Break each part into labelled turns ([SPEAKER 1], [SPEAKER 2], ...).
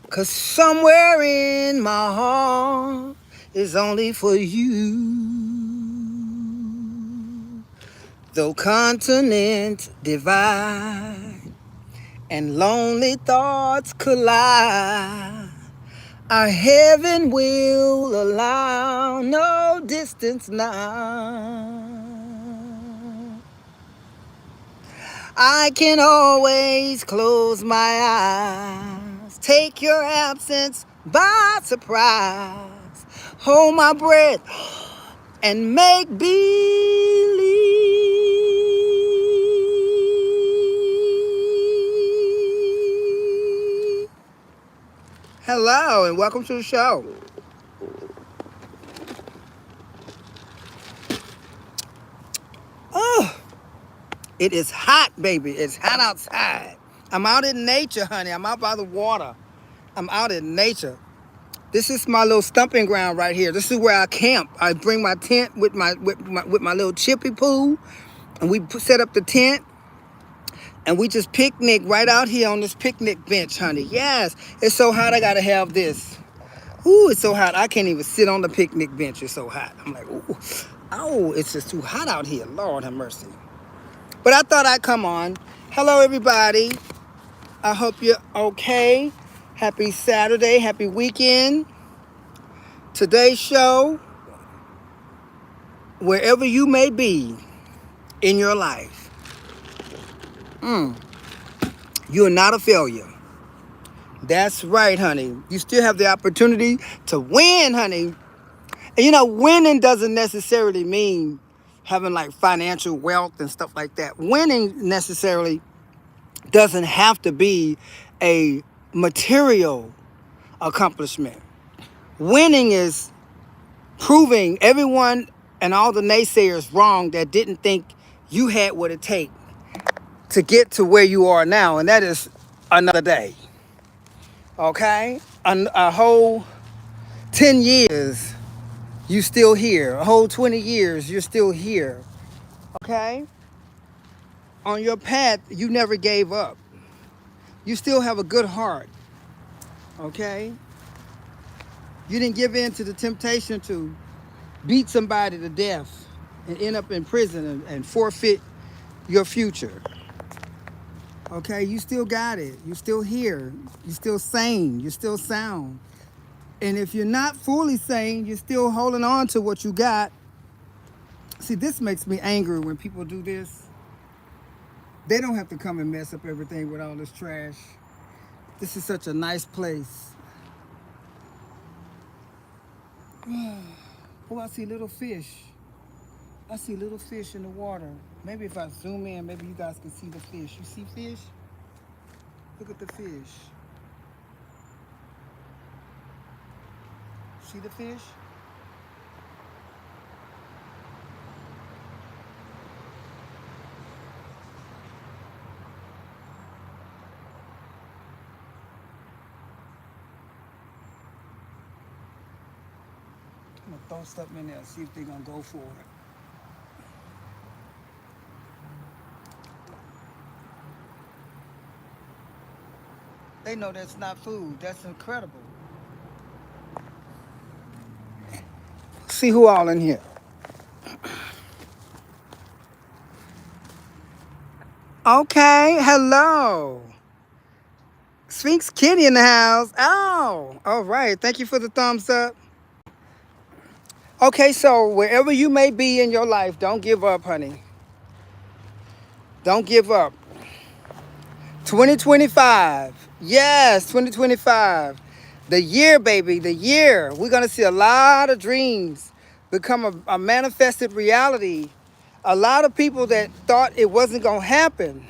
[SPEAKER 1] Cause somewhere in my heart is only for you. Though continents divide and lonely thoughts collide, our heaven will allow no distance now. I can always close my eyes, take your absence by surprise, hold my breath and make believe. Hello and welcome to the show. Oh, it is hot, baby. It's hot outside. I'm out in nature, honey. I'm out by the water. I'm out in nature. This is my little stumping ground right here. This is where I camp. I bring my tent with my little chippy pool, and we set up the tent, and we just picnic right out here on this picnic bench, honey. Yes, it's so hot. I gotta have this. Ooh, it's so hot. I can't even sit on the picnic bench. It's so hot. I'm like, ooh, oh, it's just too hot out here. Lord have mercy. But I thought I'd come on. Hello, everybody. I hope you're okay. Happy Saturday. Happy weekend. Today's show, wherever you may be in your life, you're not a failure. That's right, honey. You still have the opportunity to win, honey. And you know, winning doesn't necessarily mean having like financial wealth and stuff like that. Winning necessarily doesn't have to be a material accomplishment. Winning is proving everyone and all the naysayers wrong that didn't think you had what it takes to get to where you are now, and that is another day. Okay? A whole 10 years, you still here. A whole 20 years, you're still here. Okay? On your path, you never gave up. You still have a good heart. Okay? You didn't give in to the temptation to beat somebody to death and end up in prison and forfeit your future. Okay, you still got it. You're still here. You're still sane. You're still sound. And if you're not fully sane, you're still holding on to what you got. See, this makes me angry when people do this. They don't have to come and mess up everything with all this trash. This is such a nice place. Oh, I see little fish. I see little fish in the water. Maybe if I zoom in, maybe you guys can see the fish. You see fish? Look at the fish. See the fish? I'm gonna throw something in there and see if they're gonna go for it. They know that's not food. That's incredible. See who all in here. Okay, hello. Sphinx Kitty in the house. Oh, all right. Thank you for the thumbs up. Okay, so wherever you may be in your life, don't give up, honey. Don't give up. 2025. Yes, 2025. The year, baby, the year. We're going to see a lot of dreams become a manifested reality. A lot of people that thought it wasn't going to happen,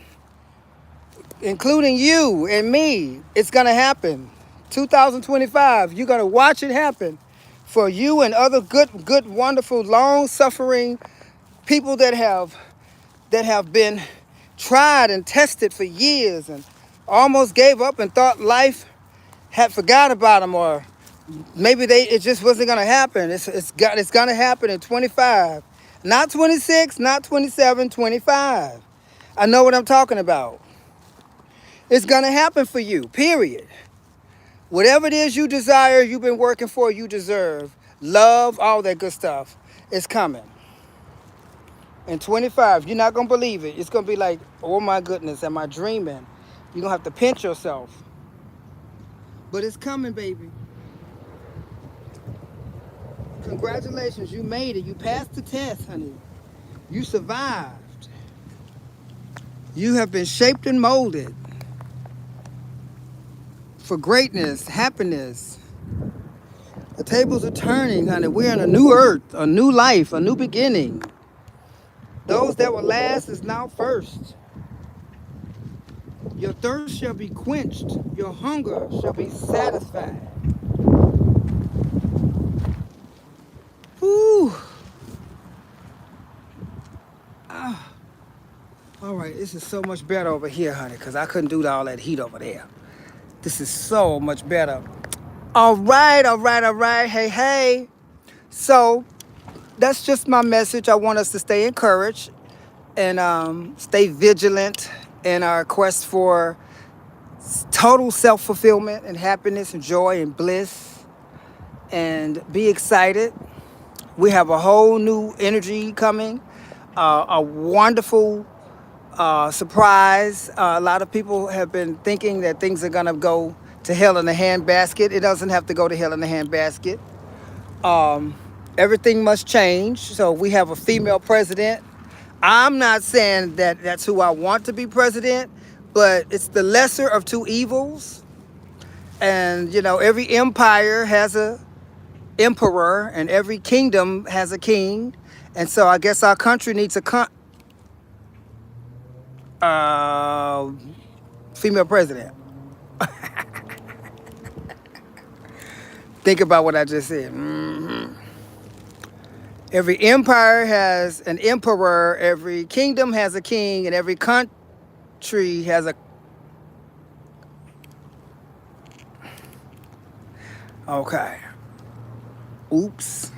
[SPEAKER 1] including you and me, it's going to happen. 2025, you're going to watch it happen for you and other good, wonderful, long-suffering people that have been tried and tested for years and almost gave up and thought life had forgot about them or Maybe it just wasn't gonna happen. It's gonna happen in 25, not 26, not 27, 25. I know what I'm talking about. It's gonna happen for you. Period. Whatever it is you desire, you've been working for, you deserve. Love, all that good stuff. It's coming. In 25, you're not gonna believe it. It's gonna be like, oh my goodness, am I dreaming? You're gonna have to pinch yourself. But it's coming, baby. Congratulations, you made it. You passed the test, honey. You survived. You have been shaped and molded for greatness, happiness. The tables are turning, honey. We're in a new earth, a new life, a new beginning. Those that were last is now first. Your thirst shall be quenched. Your hunger shall be satisfied. Whew. Ah. All right, this is so much better over here, honey, because I couldn't do all that heat over there. This is so much better. All right, all right, all right. Hey, hey. So that's just my message. I want us to stay encouraged and stay vigilant in our quest for total self-fulfillment and happiness and joy and bliss, and be excited. We have a whole new energy coming, a wonderful surprise. A lot of people have been thinking that things are going to go to hell in a handbasket. It doesn't have to go to hell in a handbasket. Everything must change. So we have a female president. I'm not saying that that's who I want to be president, but it's the lesser of two evils. And, you know, every empire has a emperor and every kingdom has a king. And so I guess our country needs a female president. Think about what I just said. Every empire has an emperor, every kingdom has a king, and every country has a... Okay. Oops.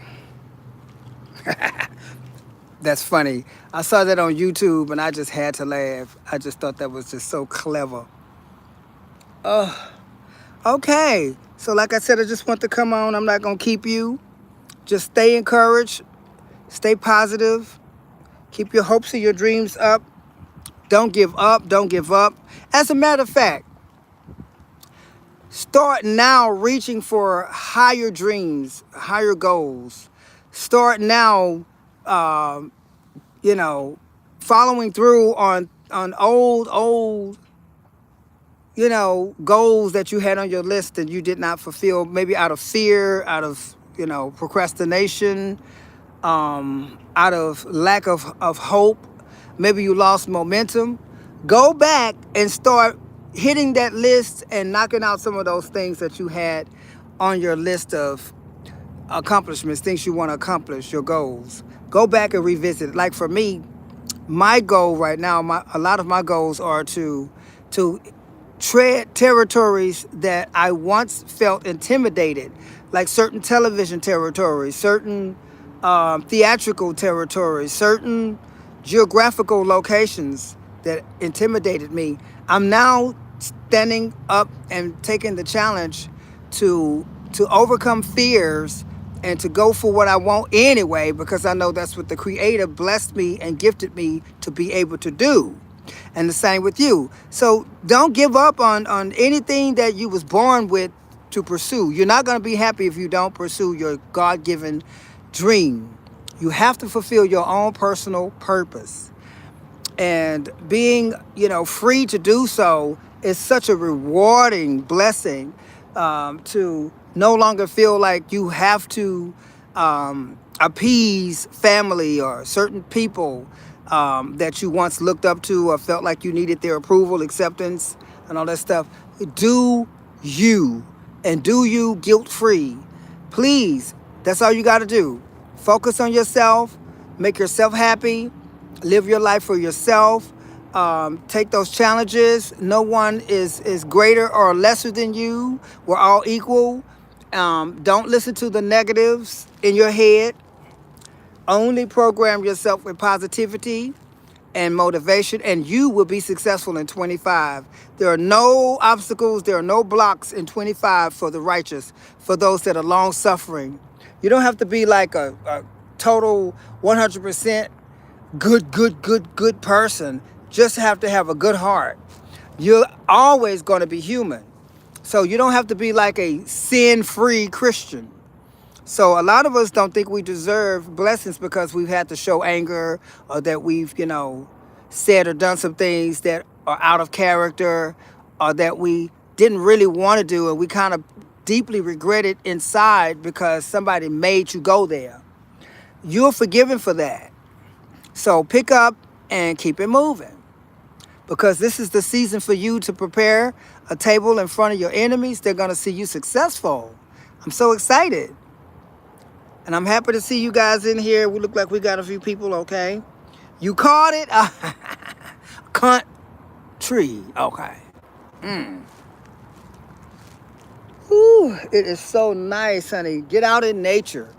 [SPEAKER 1] That's funny. I saw that on YouTube and I just had to laugh. I just thought that was just so clever. Okay. So like I said, I just want to come on. I'm not going to keep you. Just stay encouraged. Stay positive. Keep your hopes and your dreams up. Don't give up. Don't give up. As a matter of fact, start now reaching for higher dreams, higher goals. Start now, following through on old, goals that you had on your list and you did not fulfill, maybe out of fear, out of, procrastination, out of lack of hope. Maybe you lost momentum. Go back and start hitting that list and knocking out some of those things that you had on your list of accomplishments, things you want to accomplish, your goals. Go back and revisit it. Like for me, my goal right now, a lot of my goals are to tread territories that I once felt intimidated, like certain television territories, certain theatrical territories, certain geographical locations that intimidated me. I'm now standing up and taking the challenge to overcome fears and to go for what I want anyway, because I know that's what the Creator blessed me and gifted me to be able to do. And the same with you. So don't give up on anything that you was born with to pursue. You're not going to be happy if you don't pursue your God-given dream. You have to fulfill your own personal purpose. And being, free to do so is such a rewarding blessing, to no longer feel like you have to appease family or certain people that you once looked up to or felt like you needed their approval, acceptance, and all that stuff. Do you, and do you guilt-free. Please, that's all you got to do. Focus on yourself, make yourself happy, live your life for yourself, take those challenges. No one is greater or lesser than you. We're all equal. Don't listen to the negatives in your head. Only program yourself with positivity and motivation, and you will be successful in 25. There are no obstacles, there are no blocks in 25 for the righteous, for those that are long suffering. You don't have to be like a total 100% good person. Just have to have a good heart. You're always going to be human. So you don't have to be like a sin-free Christian. So a lot of us don't think we deserve blessings because we've had to show anger, or that we've, said or done some things that are out of character, or that we didn't really want to do, and we kind of deeply regret it inside because somebody made you go there. You're forgiven for that. So pick up and keep it moving, because this is the season for you to prepare a table in front of your enemies. They're going to see you successful. I'm so excited. And I'm happy to see you guys in here. We look like we got a few people, okay? You caught it? Country. Okay. Ooh, it is so nice, honey. Get out in nature.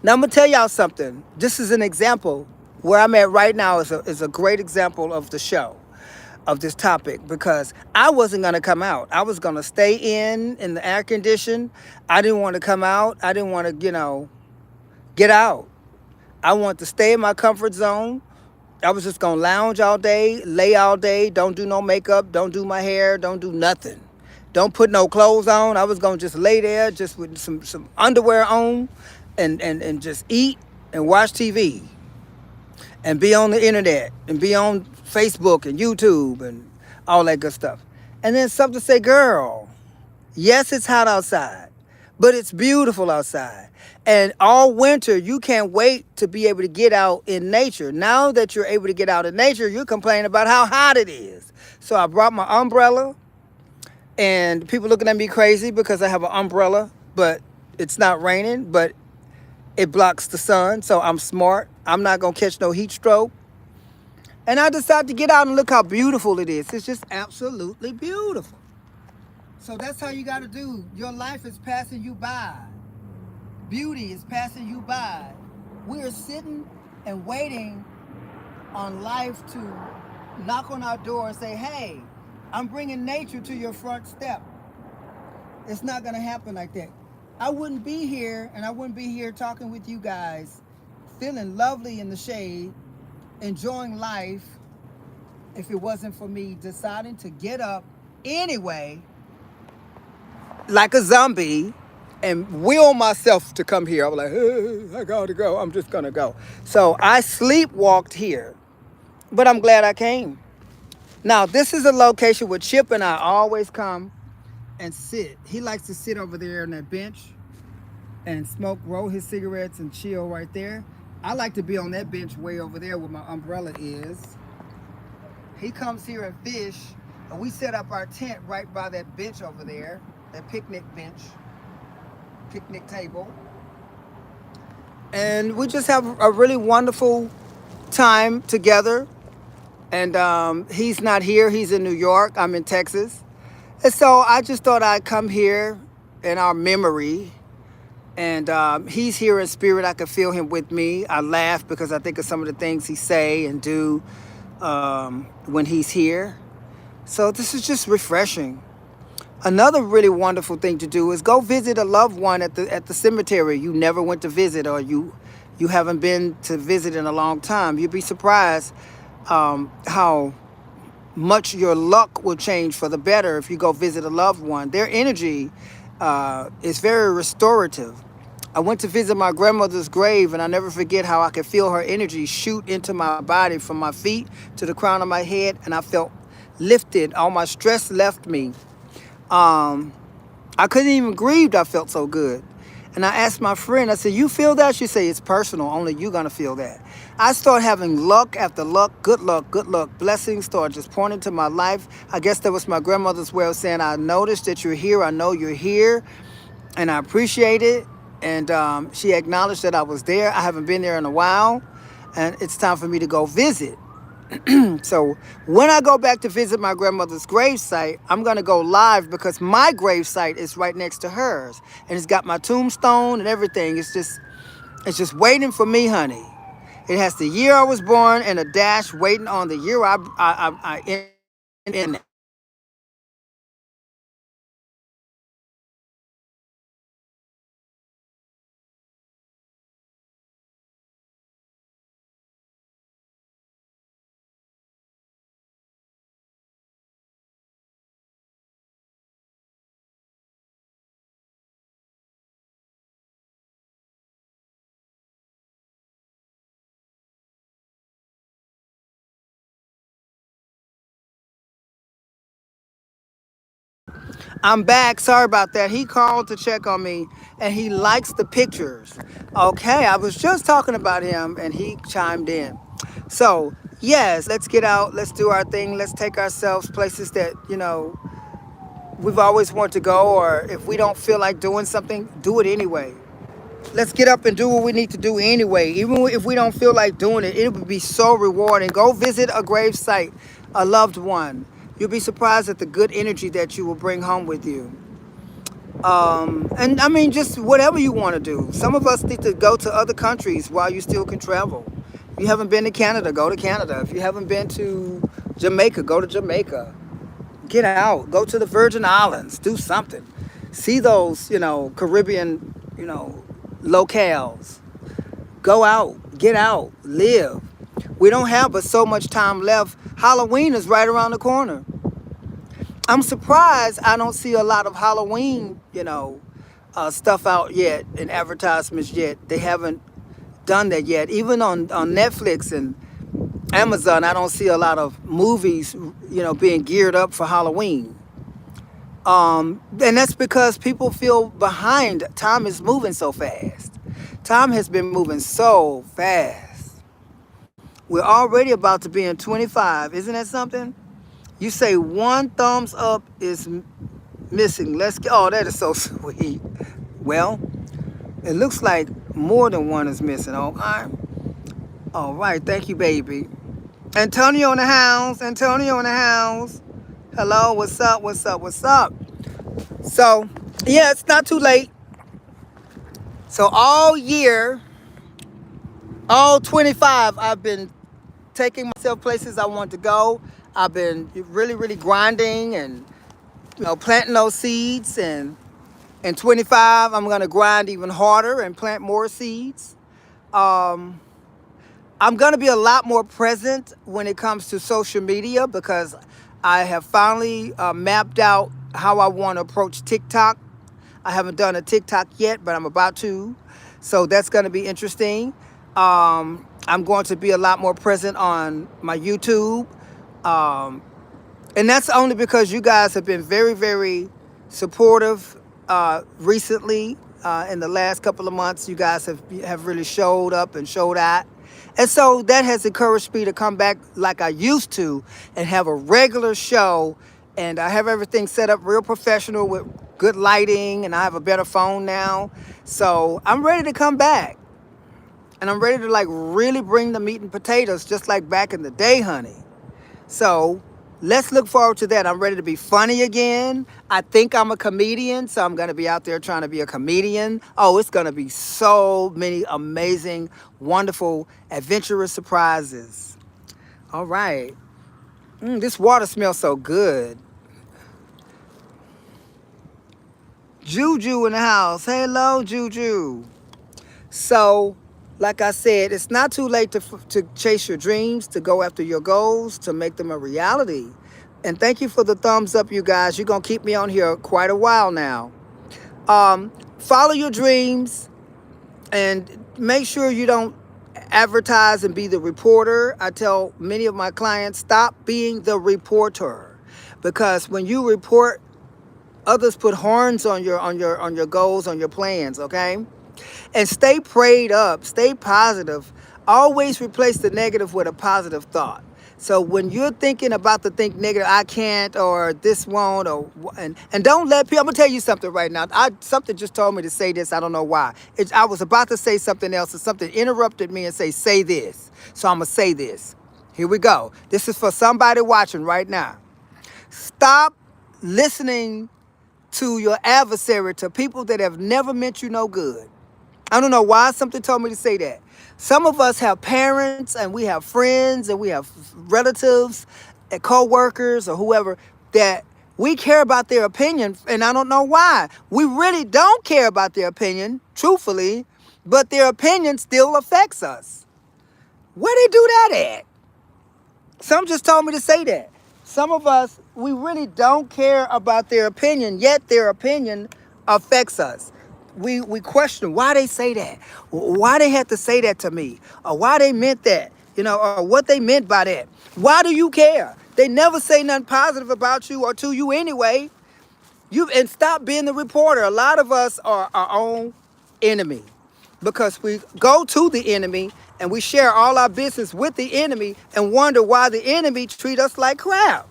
[SPEAKER 1] Now, I'm going to tell y'all something. This is an example. Where I'm at right now is a great example of the show, of this topic, because I wasn't going to come out. I was going to stay in the air condition. I didn't want to come out. I didn't want to, get out. I want to stay in my comfort zone. I was just going to lounge all day, lay all day, don't do no makeup, don't do my hair, don't do nothing. Don't put no clothes on. I was going to just lay there just with some underwear on and just eat and watch TV. And be on the internet, and be on Facebook and YouTube and all that good stuff. And then something to say, girl, yes, it's hot outside, but it's beautiful outside. And all winter, you can't wait to be able to get out in nature. Now that you're able to get out in nature, you're complaining about how hot it is. So I brought my umbrella, and people looking at me crazy because I have an umbrella, but it's not raining, but it blocks the sun, so I'm smart. I'm not going to catch no heat stroke. And I decided to get out and look how beautiful it is. It's just absolutely beautiful. So that's how you got to do. Your life is passing you by. Beauty is passing you by. We are sitting and waiting on life to knock on our door and say, hey, I'm bringing nature to your front step. It's not going to happen like that. I wouldn't be here, and I wouldn't be here talking with you guys, feeling lovely in the shade, enjoying life, if it wasn't for me deciding to get up anyway, like a zombie, and will myself to come here. I was like, hey, I gotta go. I'm just gonna go. So I sleepwalked here, but I'm glad I came. Now, this is a location where Chip and I always come and sit. He likes to sit over there on that bench and smoke, roll his cigarettes and chill right there. I like to be on that bench way over there where my umbrella is. He comes here and fish, and we set up our tent right by that bench over there, that picnic bench, picnic table. And we just have a really wonderful time together. And he's not here, he's in New York, I'm in Texas. And so I just thought I'd come here in our memory. And he's here in spirit. I can feel him with me. I laugh because I think of some of the things he say and do when he's here. So this is just refreshing. Another really wonderful thing to do is go visit a loved one at the cemetery you never went to visit, or you haven't been to visit in a long time. You'd be surprised how much your luck will change for the better if you go visit a loved one. Their energy is very restorative. I went to visit my grandmother's grave, and I never forget how I could feel her energy shoot into my body from my feet to the crown of my head, and I felt lifted. All my stress left me. I couldn't even grieve. I felt so good. And I asked my friend, I said, you feel that? She said, it's personal. Only you're going to feel that. I started having luck after luck, good luck, good luck. Blessings started just pouring into my life. I guess that was my grandmother's way of saying, I noticed that you're here. I know you're here. And I appreciate it. And she acknowledged that I was there. I haven't been there in a while. And it's time for me to go visit. So when I go back to visit my grandmother's gravesite, I'm gonna go live because my gravesite is right next to hers, and it's got my tombstone and everything. It's just waiting for me, honey. It has the year I was born and a dash waiting on the year I in. I'm back. Sorry about that. He called to check on me and he likes the pictures. Okay, I was just talking about him and he chimed in. So, yes, let's get out. Let's do our thing. Let's take ourselves places that, we've always wanted to go, or if we don't feel like doing something, do it anyway. Let's get up and do what we need to do anyway. Even if we don't feel like doing it, it would be so rewarding. Go visit a grave site, a loved one. You'll be surprised at the good energy that you will bring home with you. And I mean, just whatever you want to do. Some of us need to go to other countries while you still can travel. If you haven't been to Canada, go to Canada. If you haven't been to Jamaica, go to Jamaica. Get out. Go to the Virgin Islands. Do something. See those, Caribbean, locales. Go out. Get out. Live. We don't have but so much time left. Halloween is right around the corner. I'm surprised I don't see a lot of Halloween, stuff out yet and advertisements yet. They haven't done that yet. Even on Netflix and Amazon, I don't see a lot of movies, being geared up for Halloween. And that's because people feel behind. Time is moving so fast. Time has been moving so fast. We're already about to be in 25. Isn't that something? You say one thumbs up is missing. Let's get. Oh, that is so sweet. Well, it looks like more than one is missing. Okay. All right. Thank you, baby. Antonio in the house. Antonio in the house. Hello. What's up? What's up? What's up? So, yeah, it's not too late. So all year, all 25, I've been taking myself places I want to go. I've been really, really grinding and planting those seeds. And in 25, I'm gonna grind even harder and plant more seeds. Um, I'm gonna be a lot more present when it comes to social media because I have finally mapped out how I want to approach TikTok. I haven't done a TikTok yet, but I'm about to. So that's going to be interesting. I'm going to be a lot more present on my YouTube. Um, and that's only because you guys have been very, very supportive recently. In the last couple of months, you guys have really showed up and showed out. And so that has encouraged me to come back like I used to and have a regular show. And I have everything set up real professional with good lighting, and I have a better phone now. So I'm ready to come back. And I'm ready to like really bring the meat and potatoes just like back in the day, honey. So let's look forward to that. I'm ready to be funny again. I think I'm a comedian, so I'm going to be out there trying to be a comedian. Oh, it's going to be so many amazing, wonderful, adventurous surprises. All right. This water smells so good. Juju in the house. Hello, Juju. So, like I said, it's not too late to chase your dreams, to go after your goals, to make them a reality. And thank you for the thumbs up, you guys. You're going to keep me on here quite a while now. Follow your dreams and make sure you don't advertise and be the reporter. I tell many of my clients, stop being the reporter. Because when you report, others put horns on your goals, on your plans, okay? And stay prayed up, stay positive. Always replace the negative with a positive thought. So when you're thinking about the think negative, I can't, or this won't, and don't let people. I'm gonna tell you something right now. Something just told me to say this. I don't know why. I was about to say something else, and something interrupted me and say this. So I'm gonna say this. Here we go. This is for somebody watching right now. Stop listening to your adversary, to people that have never meant you no good. I don't know why something told me to say that. Some of us have parents and we have friends and we have relatives and co-workers or whoever that we care about their opinion, and I don't know why. We really don't care about their opinion, truthfully, but their opinion still affects us. Where they do that at? Some just told me to say that. Some of us, we really don't care about their opinion, yet their opinion affects us. We question why they say that, why they had to say that to me, or why they meant that, or what they meant by that. Why do you care? They never say nothing positive about you or to you anyway. And stop being the reporter. A lot of us are our own enemy because we go to the enemy and we share all our business with the enemy and wonder why the enemy treat us like crap.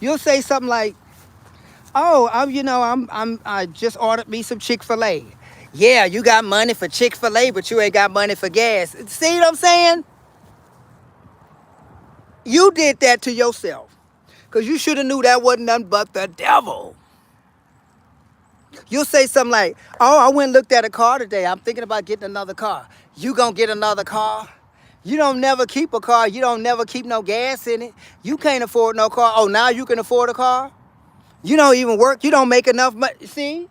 [SPEAKER 1] You'll say something like, "Oh, I just ordered me some Chick-fil-A." Yeah, you got money for Chick-fil-A, but you ain't got money for gas. See what I'm saying? You did that to yourself because you should have knew that wasn't nothing but the devil. You'll say something like, "Oh, I went and looked at a car today. I'm thinking about getting another car." You gonna get another car? You don't never keep a car. You don't never keep no gas in it. You can't afford no car. Oh, now you can afford a car? You don't even work. You don't make enough money. See?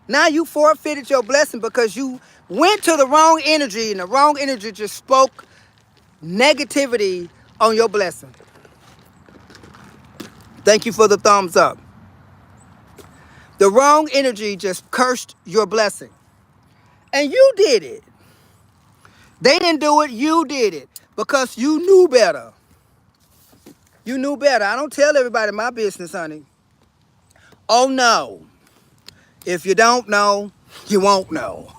[SPEAKER 1] Now you forfeited your blessing because you went to the wrong energy, and the wrong energy just spoke negativity on your blessing. Thank you for the thumbs up. The wrong energy just cursed your blessing. And you did it. They didn't do it, you did it. Because you knew better. You knew better. I don't tell everybody my business, honey. Oh no. If you don't know, you won't know.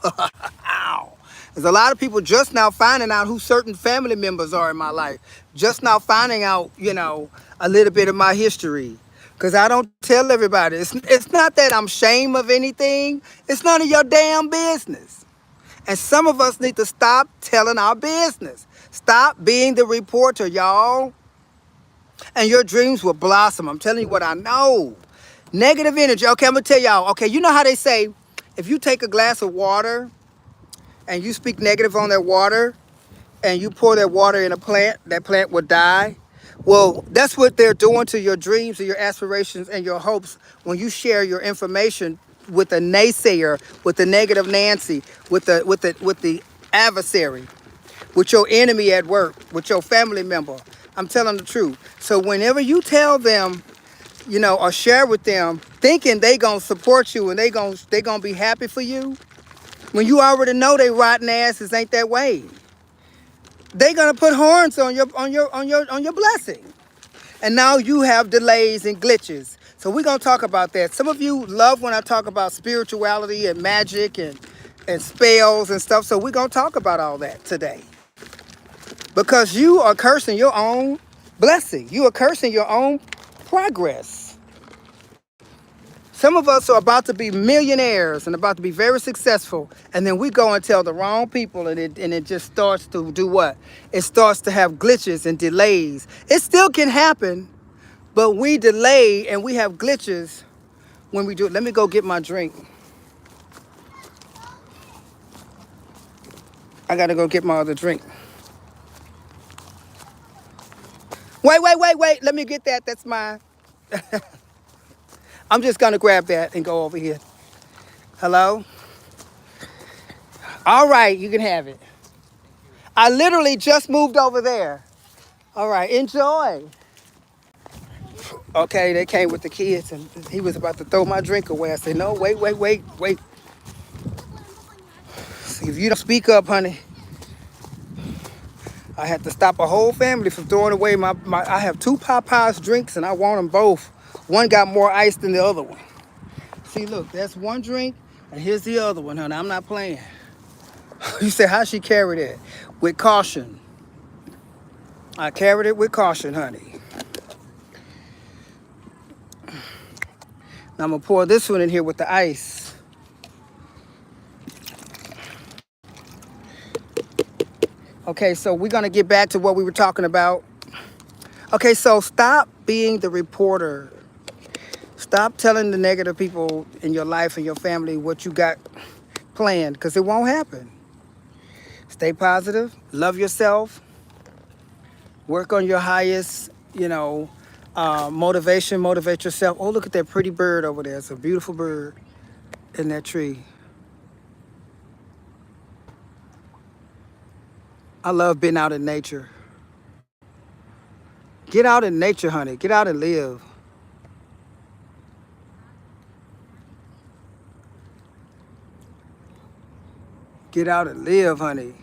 [SPEAKER 1] Ow. There's a lot of people just now finding out who certain family members are in my life. Just now finding out, a little bit of my history. Because I don't tell everybody. It's not that I'm ashamed of anything. It's none of your damn business. And some of us need to stop telling our business. Stop being the reporter, y'all. And your dreams will blossom. I'm telling you what I know. Negative energy. Okay, I'm going to tell y'all. Okay, you know how they say, if you take a glass of water and you speak negative on that water and you pour that water in a plant, that plant will die. Well, that's what they're doing to your dreams and your aspirations and your hopes when you share your information with a naysayer, with the negative Nancy, with the adversary, with your enemy at work, with your family member. I'm telling the truth. So whenever you tell them, or share with them, thinking they gonna support you and they gonna be happy for you, when you already know they rotten asses ain't that way. They gonna put horns on your blessing. And now you have delays and glitches. So we're gonna talk about that. Some of you love when I talk about spirituality and magic and spells and stuff. So we're gonna talk about all that today. Because you are cursing your own blessing. You are cursing your own progress. Some of us are about to be millionaires and about to be very successful, and then we go and tell the wrong people, and it just starts to do what? It starts to have glitches and delays. It still can happen, but we delay and we have glitches when we do it. Let me go get my drink. I gotta go get my other drink. Wait. Let me get that. That's mine. I'm just gonna grab that and go over here. Hello? All right, you can have it. I literally just moved over there. All right, enjoy. Okay, they came with the kids and he was about to throw my drink away. I said, no, wait. See, if you don't speak up, honey, I had to stop a whole family from throwing away my I have 2 Popeyes drinks and I want them both. One got more ice than the other one. See, look, that's one drink and here's the other one, honey. I'm not playing. You say, how she carried it? With caution. I carried it with caution, honey. Now I'm gonna pour this one in here with the ice. Okay, so we're gonna get back to what we were talking about. Okay, so stop being the reporter. Stop telling the negative people in your life and your family what you got planned, because it won't happen. Stay positive, love yourself, work on your highest, motivation, motivate yourself. Oh, look at that pretty bird over there. It's a beautiful bird in that tree. I love being out in nature. Get out in nature, honey. Get out and live. Get out and live, honey.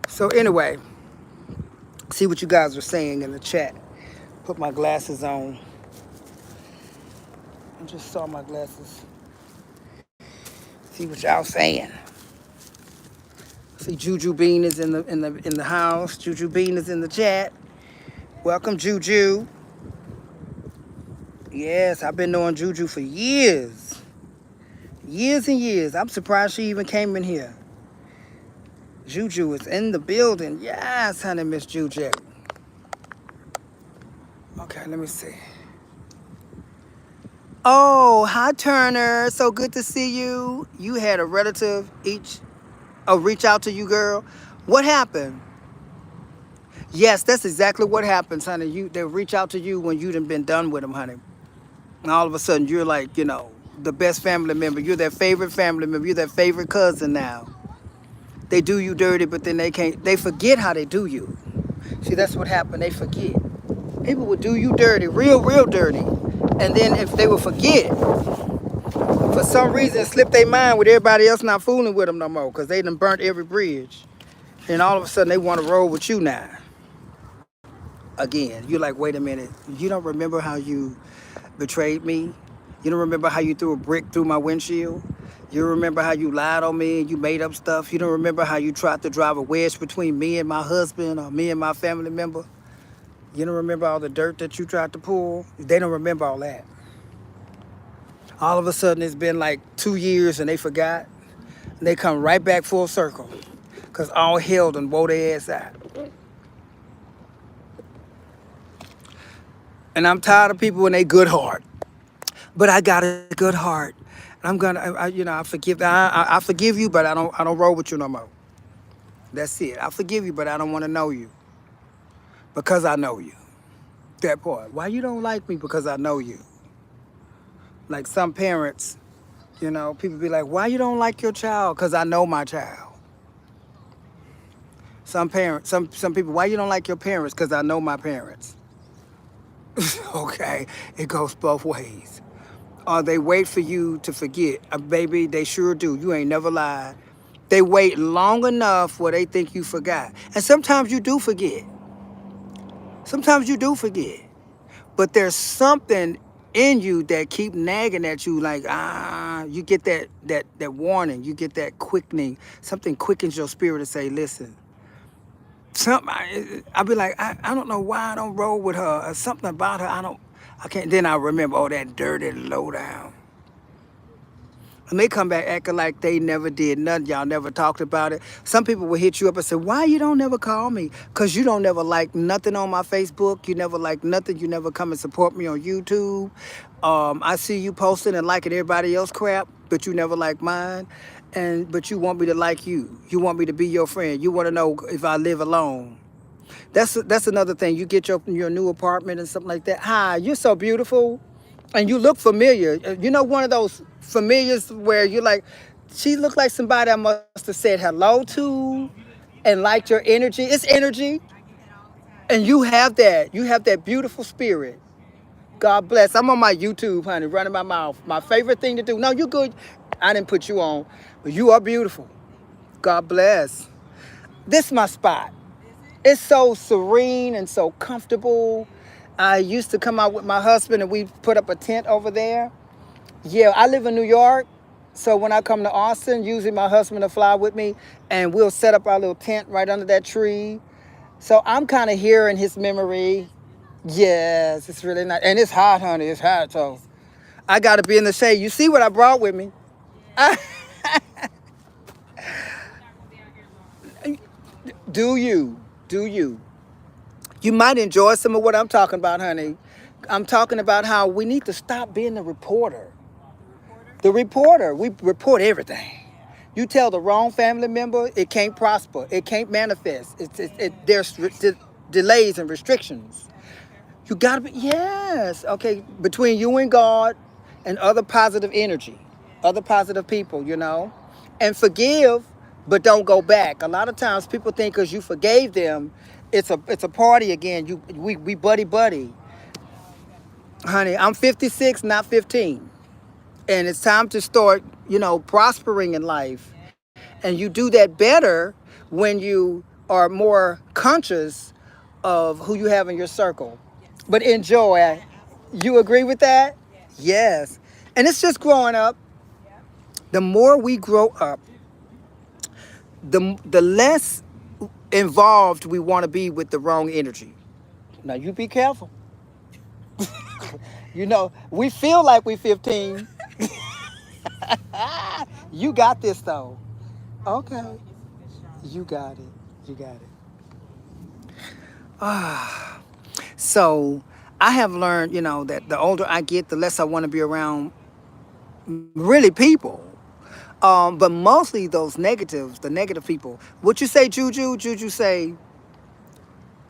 [SPEAKER 1] So anyway, see what you guys are saying in the chat. Put my glasses on. I just saw my glasses. See what y'all saying. See Juju Bean is in the house. Juju Bean is in the chat. Welcome, Juju. Yes, I've been knowing Juju for years. Years and years. I'm surprised she even came in here. Juju is in the building. Yes, honey, Miss Juju. Okay, let me see. Oh, hi, Turner. So good to see you. You had a relative reach out to you, girl. What happened? Yes, that's exactly what happens, honey. They reach out to you when you done been done with them, honey. And all of a sudden, you're like, the best family member. You're their favorite family member. You're their favorite cousin now. They do you dirty, but then they forget how they do you. See, that's what happened. They forget. People would do you dirty, real, real dirty. And then if they would forget, for some reason, slip their mind with everybody else not fooling with them no more, because they done burnt every bridge. And all of a sudden, they want to roll with you now. Again, you're like, wait a minute. You don't remember how you betrayed me? You don't remember how you threw a brick through my windshield? You don't remember how you lied on me and you made up stuff? You don't remember how you tried to drive a wedge between me and my husband or me and my family member? You don't remember all the dirt that you tried to pull? They don't remember all that. All of a sudden, it's been like 2 years and they forgot. And they come right back full circle, because all hell done woe their ass out. And I'm tired of people in a good heart. But I got a good heart. And I'm gonna, I forgive. I forgive you, but I don't roll with you no more. That's it. I forgive you, but I don't want to know you, because I know you. That part. Why you don't like me? Because I know you. Like some parents, people be like, why you don't like your child? Because I know my child. Some parents, some people, why you don't like your parents? Because I know my parents. Okay, it goes both ways. Or they wait for you to forget. Baby, they sure do. You ain't never lied. They wait long enough where they think you forgot. And sometimes you do forget. Sometimes you do forget. But there's something in you that keep nagging at you, like, you get that warning. You get that quickening. Something quickens your spirit to say, listen. I'll be like, I don't know why I don't roll with her. Or something about her, I can't. Then I remember, oh, that dirty lowdown. And they come back acting like they never did nothing. Y'all never talked about it. Some people will hit you up and say, why you don't never call me? Because you don't never like nothing on my Facebook. You never like nothing. You never come and support me on YouTube. I see you posting and liking everybody else crap, but you never like mine. But you want me to like you. You want me to be your friend. You want to know if I live alone. That's another thing. You get your new apartment and something like that. Hi, you're so beautiful. And you look familiar. One of those familiars where you're like, she looked like somebody I must have said hello to and liked your energy. It's energy. And you have that. You have that beautiful spirit. God bless. I'm on my YouTube, honey, running my mouth. My favorite thing to do. No, you're good. I didn't put you on, but you are beautiful. God bless. This is my spot. It's so serene and so comfortable. I used to come out with my husband and we put up a tent over there. Yeah, I live in New York. So when I come to Austin, usually my husband will fly with me and we'll set up our little tent right under that tree. So I'm kind of here in his memory. Yes, it's really not. And it's hot, honey. It's hot. So I got to be in the shade. You see what I brought with me? Do you? Do you? You might enjoy some of what I'm talking about, honey. I'm talking about how we need to stop being the reporter. The reporter, we report everything. You tell the wrong family member, it can't prosper, it can't manifest. There's delays and restrictions. You gotta be, yes, okay, between you and God and other positive energy, other positive people, and forgive, but don't go back. A lot of times people think because you forgave them, it's a party again. We buddy buddy, honey. I'm 56, not 15, and it's time to start, prospering in life. And you do that better when you are more conscious of who you have in your circle. But enjoy. You agree with that? Yes. And it's just growing up. The more we grow up, the less involved we want to be with the wrong energy. Now you be careful. We feel like we 15. You got this though. Okay. You got it. You got it. So I have learned, that the older I get, the less I want to be around really people. But mostly those negatives, the negative people. What you say, Juju? Juju say,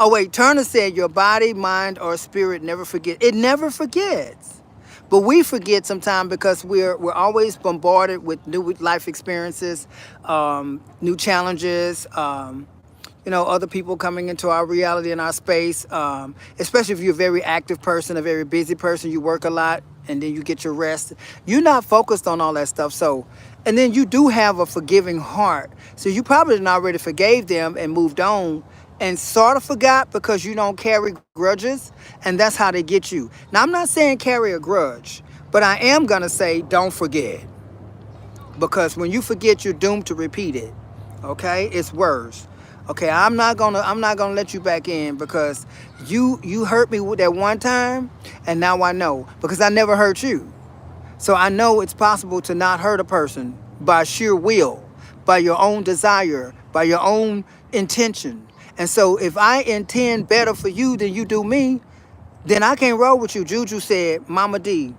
[SPEAKER 1] oh wait, Turner said your body, mind, or spirit never forget. It never forgets. But we forget sometimes because we're always bombarded with new life experiences, new challenges, other people coming into our reality and our space, especially if you're a very active person, a very busy person, you work a lot, and then you get your rest. You're not focused on all that stuff. So, and then you do have a forgiving heart. So you probably done already forgave them and moved on and sort of forgot because you don't carry grudges, and that's how they get you. Now, I'm not saying carry a grudge, but I am going to say don't forget, because when you forget, you're doomed to repeat it. Okay, it's worse. Okay, I'm not gonna let you back in because you hurt me with that one time, and now I know because I never hurt you. So I know it's possible to not hurt a person by sheer will, by your own desire, by your own intention. And so if I intend better for you than you do me, then I can't roll with you. Juju said, Mama D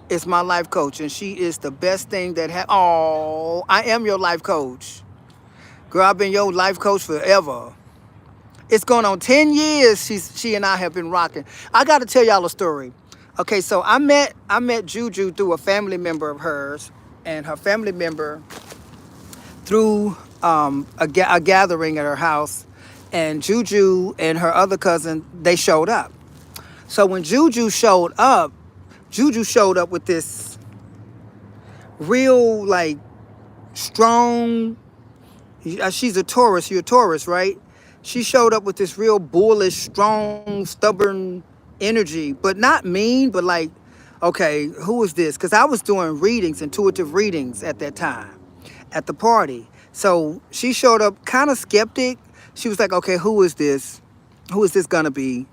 [SPEAKER 1] is my life coach, and she is the best thing that oh, I am your life coach. Girl, I've been your life coach forever. It's going on 10 years she and I have been rocking. I got to tell y'all a story. Okay, so I met Juju through a family member of hers, and her family member through a gathering at her house, and Juju and her other cousin, they showed up. So when Juju showed up with this real, like, strong, she's a Taurus, you're a Taurus, right? She showed up with this real bullish, strong, stubborn energy, but not mean, but like, okay, who is this? Because I was doing readings, intuitive readings at that time at the party. So she showed up kind of skeptic. She was like, okay, who is this? Who is this gonna be?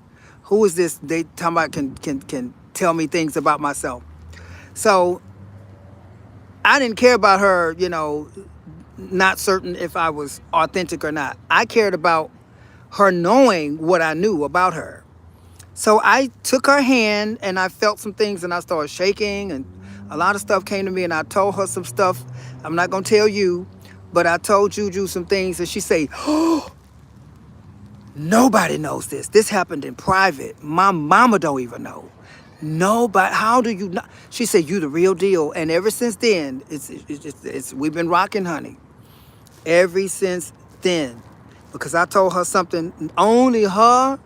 [SPEAKER 1] Who is this? They talking about can tell me things about myself. So I didn't care about her, not certain if I was authentic or not. I cared about her knowing what I knew about her. So I took her hand and I felt some things and I started shaking and a lot of stuff came to me and I told her some stuff. I'm not going to tell you, but I told Juju some things and she said, oh, nobody knows this. This happened in private. My mama don't even know. Nobody, how do you know? She said, you the real deal. And ever since then, we've been rocking, honey. Ever since then. Because I told her something only her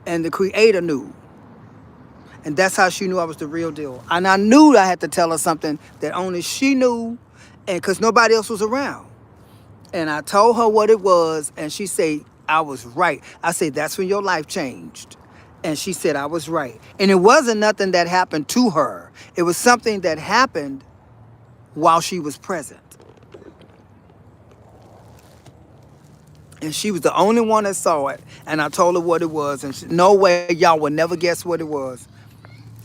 [SPEAKER 1] and the creator knew. And that's how she knew I was the real deal. And I knew I had to tell her something that only she knew, and because nobody else was around. And I told her what it was, and she said, I was right. I said, that's when your life changed. And she said, I was right. And it wasn't nothing that happened to her. It was something that happened while she was present. And she was the only one that saw it. And I told her what it was. And no way y'all would never guess what it was.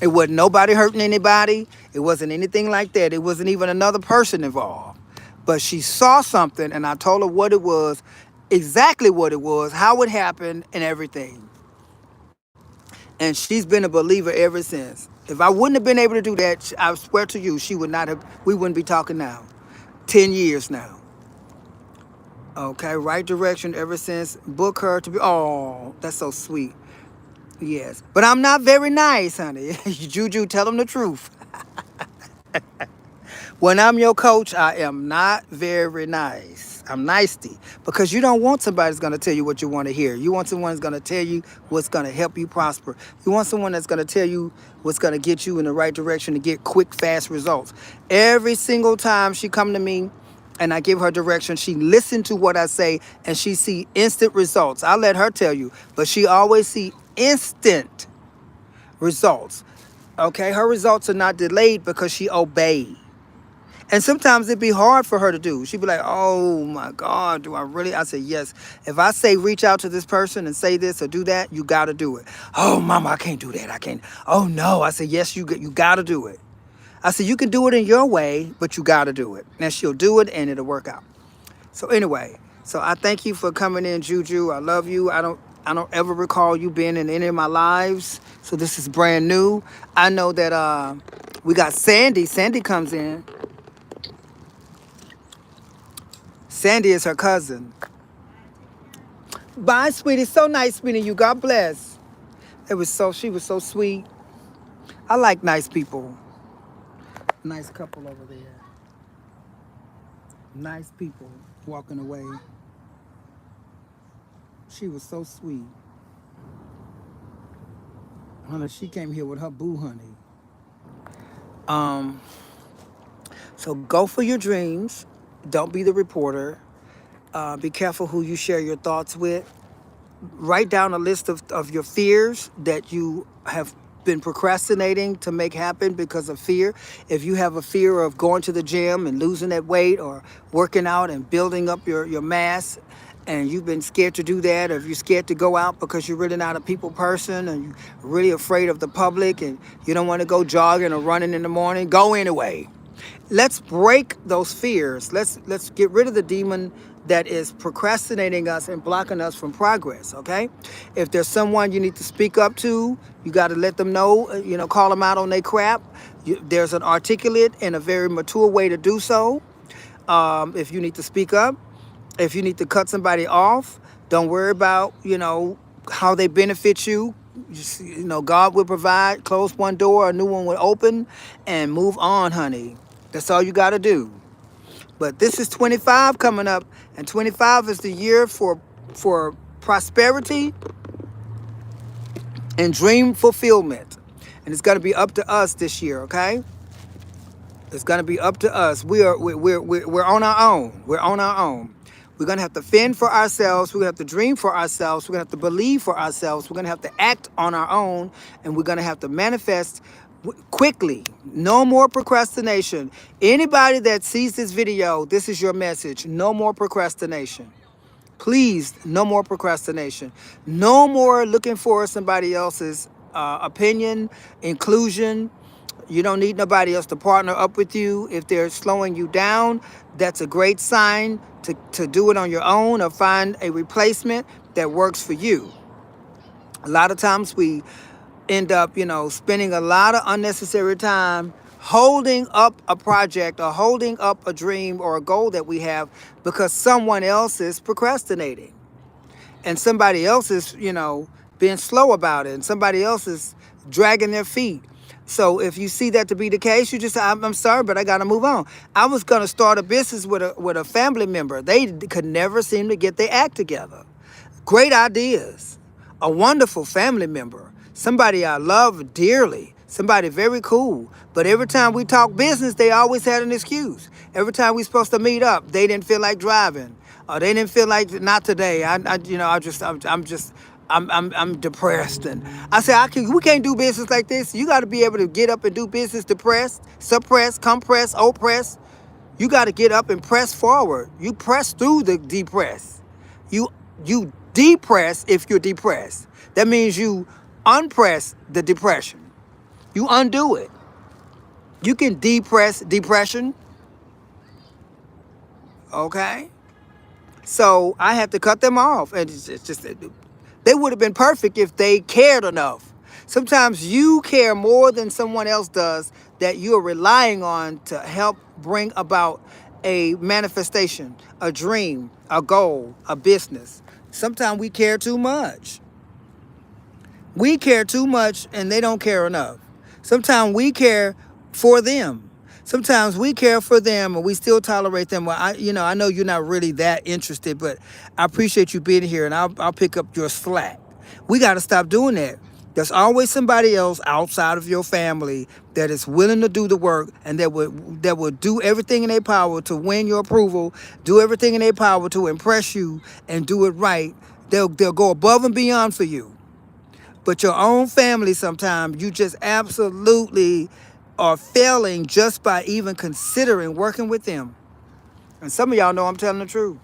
[SPEAKER 1] It wasn't nobody hurting anybody. It wasn't anything like that. It wasn't even another person involved. But she saw something, and I told her what it was, exactly what it was, how it happened, and everything. And she's been a believer ever since. If I wouldn't have been able to do that, I swear to you, she would not have. We wouldn't be talking now. 10 years now. Okay, right direction ever since. Book her to be. Oh, that's so sweet. Yes, but I'm not very nice, honey. Juju, tell them the truth. When I'm your coach, I am not very nice. I'm nicey because you don't want somebody that's going to tell you what you want to hear. You want someone that's going to tell you what's going to help you prosper. You want someone that's going to tell you what's going to get you in the right direction to get quick, fast results. Every single time she come to me and I give her direction, she listen to what I say and she see instant results. I'll let her tell you, but she always see instant results. Okay, her results are not delayed because she obeyed. And sometimes it'd be hard for her to do. She'd be like, oh my God, do I really? I said, yes. If I say reach out to this person and say this or do that, you got to do it. Oh, mama, I can't do that. I can't. Oh, no. I said, yes, you got to do it. I said, you can do it in your way, but you got to do it. And she'll do it and it'll work out. So anyway, so I thank you for coming in, Juju. I love you. I don't ever recall you being in any of my lives. So this is brand new. I know that we got Sandy. Sandy comes in. Sandy is her cousin. Bye, sweetie. So nice meeting you. God bless. She was so sweet. I like nice people. Nice couple over there. Nice people walking away. She was so sweet. Honey, she came here with her boo, honey. So go for your dreams. Don't be the reporter. Be careful who you share your thoughts with. Write down a list of your fears that you have been procrastinating to make happen because of fear. If you have a fear of going to the gym and losing that weight or working out and building up your mass and you've been scared to do that, or if you're scared to go out because you're really not a people person and you're really afraid of the public and you don't want to go jogging or running in the morning, go anyway. Let's break those fears. Let's get rid of the demon that is procrastinating us and blocking us from progress, okay? If there's someone you need to speak up to, you got to let them know, call them out on their crap. There's an articulate and a very mature way to do so. If you need to speak up, if you need to cut somebody off, don't worry about, how they benefit you. God will provide. Close one door, a new one will open, and move on, honey. That's all you got to do. But this is 25 coming up, and 25 is the year for prosperity and dream fulfillment. And it's going to be up to us this year, okay? It's going to be up to us. We're on our own. We're on our own. We're going to have to fend for ourselves. We're going to have to dream for ourselves. We're going to have to believe for ourselves. We're going to have to act on our own, and we're going to have to manifest quickly. No more procrastination. Anybody that sees this video, this is your message. No more procrastination. Please, no more procrastination. No more looking for somebody else's opinion, inclusion. You don't need nobody else to partner up with you. If they're slowing you down, that's a great sign to do it on your own or find a replacement that works for you. A lot of times we end up, spending a lot of unnecessary time holding up a project or holding up a dream or a goal that we have because someone else is procrastinating and somebody else is, being slow about it and somebody else is dragging their feet. So if you see that to be the case, you just say, I'm sorry, but I got to move on. I was going to start a business with a family member. They could never seem to get their act together. Great ideas. A wonderful family member. Somebody I love dearly. Somebody very cool. But every time we talk business, they always had an excuse. Every time we're supposed to meet up, they didn't feel like driving. Or they didn't feel like, not today. I'm depressed. And I said, we can't do business like this. You got to be able to get up and do business depressed, suppress, compress, oppress. You got to get up and press forward. You press through the depress. You You depress if you're depressed. That means you unpress the depression. You undo it. You can depress depression, okay? So I had to cut them off. And it's just, they would have been perfect if they cared enough. Sometimes you care more than someone else does that you're relying on to help bring about a manifestation, a dream, a goal, a business. Sometimes we care too much. We care too much and they don't care enough. Sometimes we care for them. Sometimes we care for them and we still tolerate them. Well, I know you're not really that interested, but I appreciate you being here and I'll pick up your slack. We got to stop doing that. There's always somebody else outside of your family that is willing to do the work and that would do everything in their power to win your approval, do everything in their power to impress you and do it right. They'll go above and beyond for you. But your own family, sometimes you just absolutely are failing just by even considering working with them. And some of y'all know I'm telling the truth.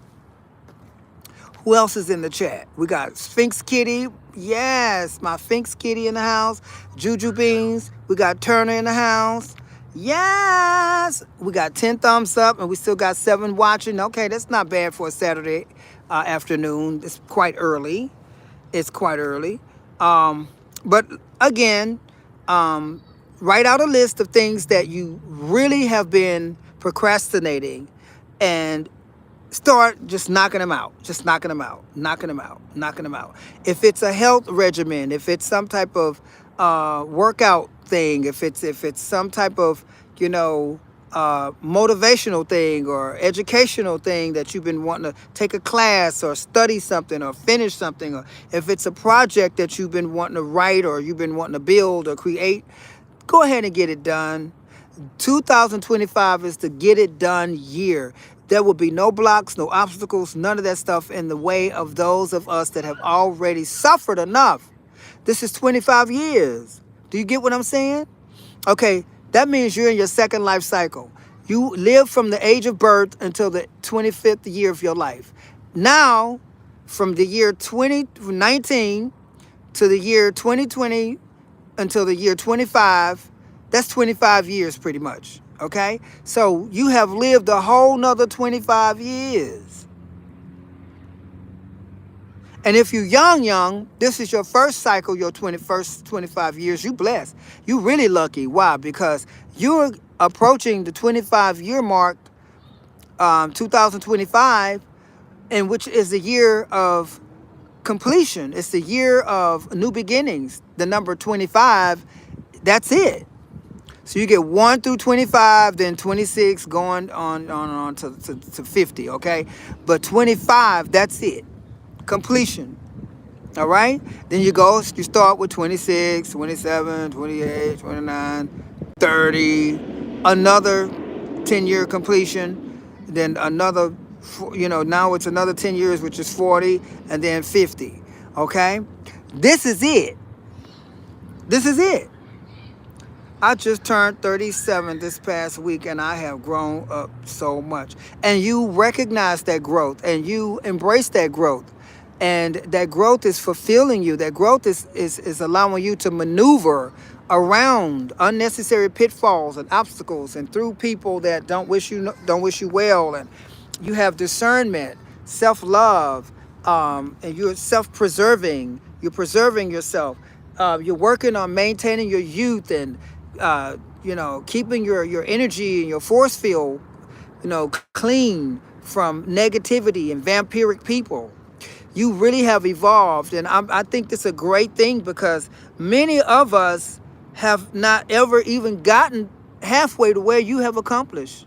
[SPEAKER 1] Who else is in the chat? We got Sphinx Kitty. Yes, my Sphinx Kitty in the house. Juju Beans. We got Turner in the house. Yes. We got 10 thumbs up and we still got 7 watching. Okay, that's not bad for a Saturday afternoon. It's quite early. It's quite early. But again, write out a list of things that you really have been procrastinating and start just knocking them out. Just knocking them out. Knocking them out. Knocking them out. If it's a health regimen, if it's some type of workout thing, if it's some type of, motivational thing or educational thing that you've been wanting to take a class or study something or finish something, or if it's a project that you've been wanting to write or you've been wanting to build or create, go ahead and get it done. 2025 is the get it done year. There will be no blocks, no obstacles, none of that stuff in the way of those of us that have already suffered enough. This is 25 years. Do you get what I'm saying? Okay, that means you're in your second life cycle. You live from the age of birth until the 25th year of your life. Now, from the year 2019 to the year 2020 until the year 25, that's 25 years pretty much, okay? So you have lived a whole nother 25 years. And if you're young, this is your first cycle, your 21st 25 years, you blessed. You really lucky. Why? Because you're approaching the 25-year mark, 2025, and which is the year of completion. It's the year of new beginnings. The number 25, that's it. So you get 1 through 25, then 26, going on to 50, okay? But 25, that's it. Completion. All right? Then you start with 26, 27, 28, 29, 30, another 10-year completion, then another, now it's another 10 years, which is 40, and then 50. Okay? This is it. This is it. I just turned 37 this past week and I have grown up so much. And you recognize that growth and you embrace that growth. And that growth is fulfilling you. That growth is allowing you to maneuver around unnecessary pitfalls and obstacles and through people that don't wish you well. And you have discernment, self-love, and you're self-preserving. You're preserving yourself. You're working on maintaining your youth and keeping your energy and your force field, clean from negativity and vampiric people. You really have evolved, and I think this is a great thing because many of us have not ever even gotten halfway to where you have accomplished.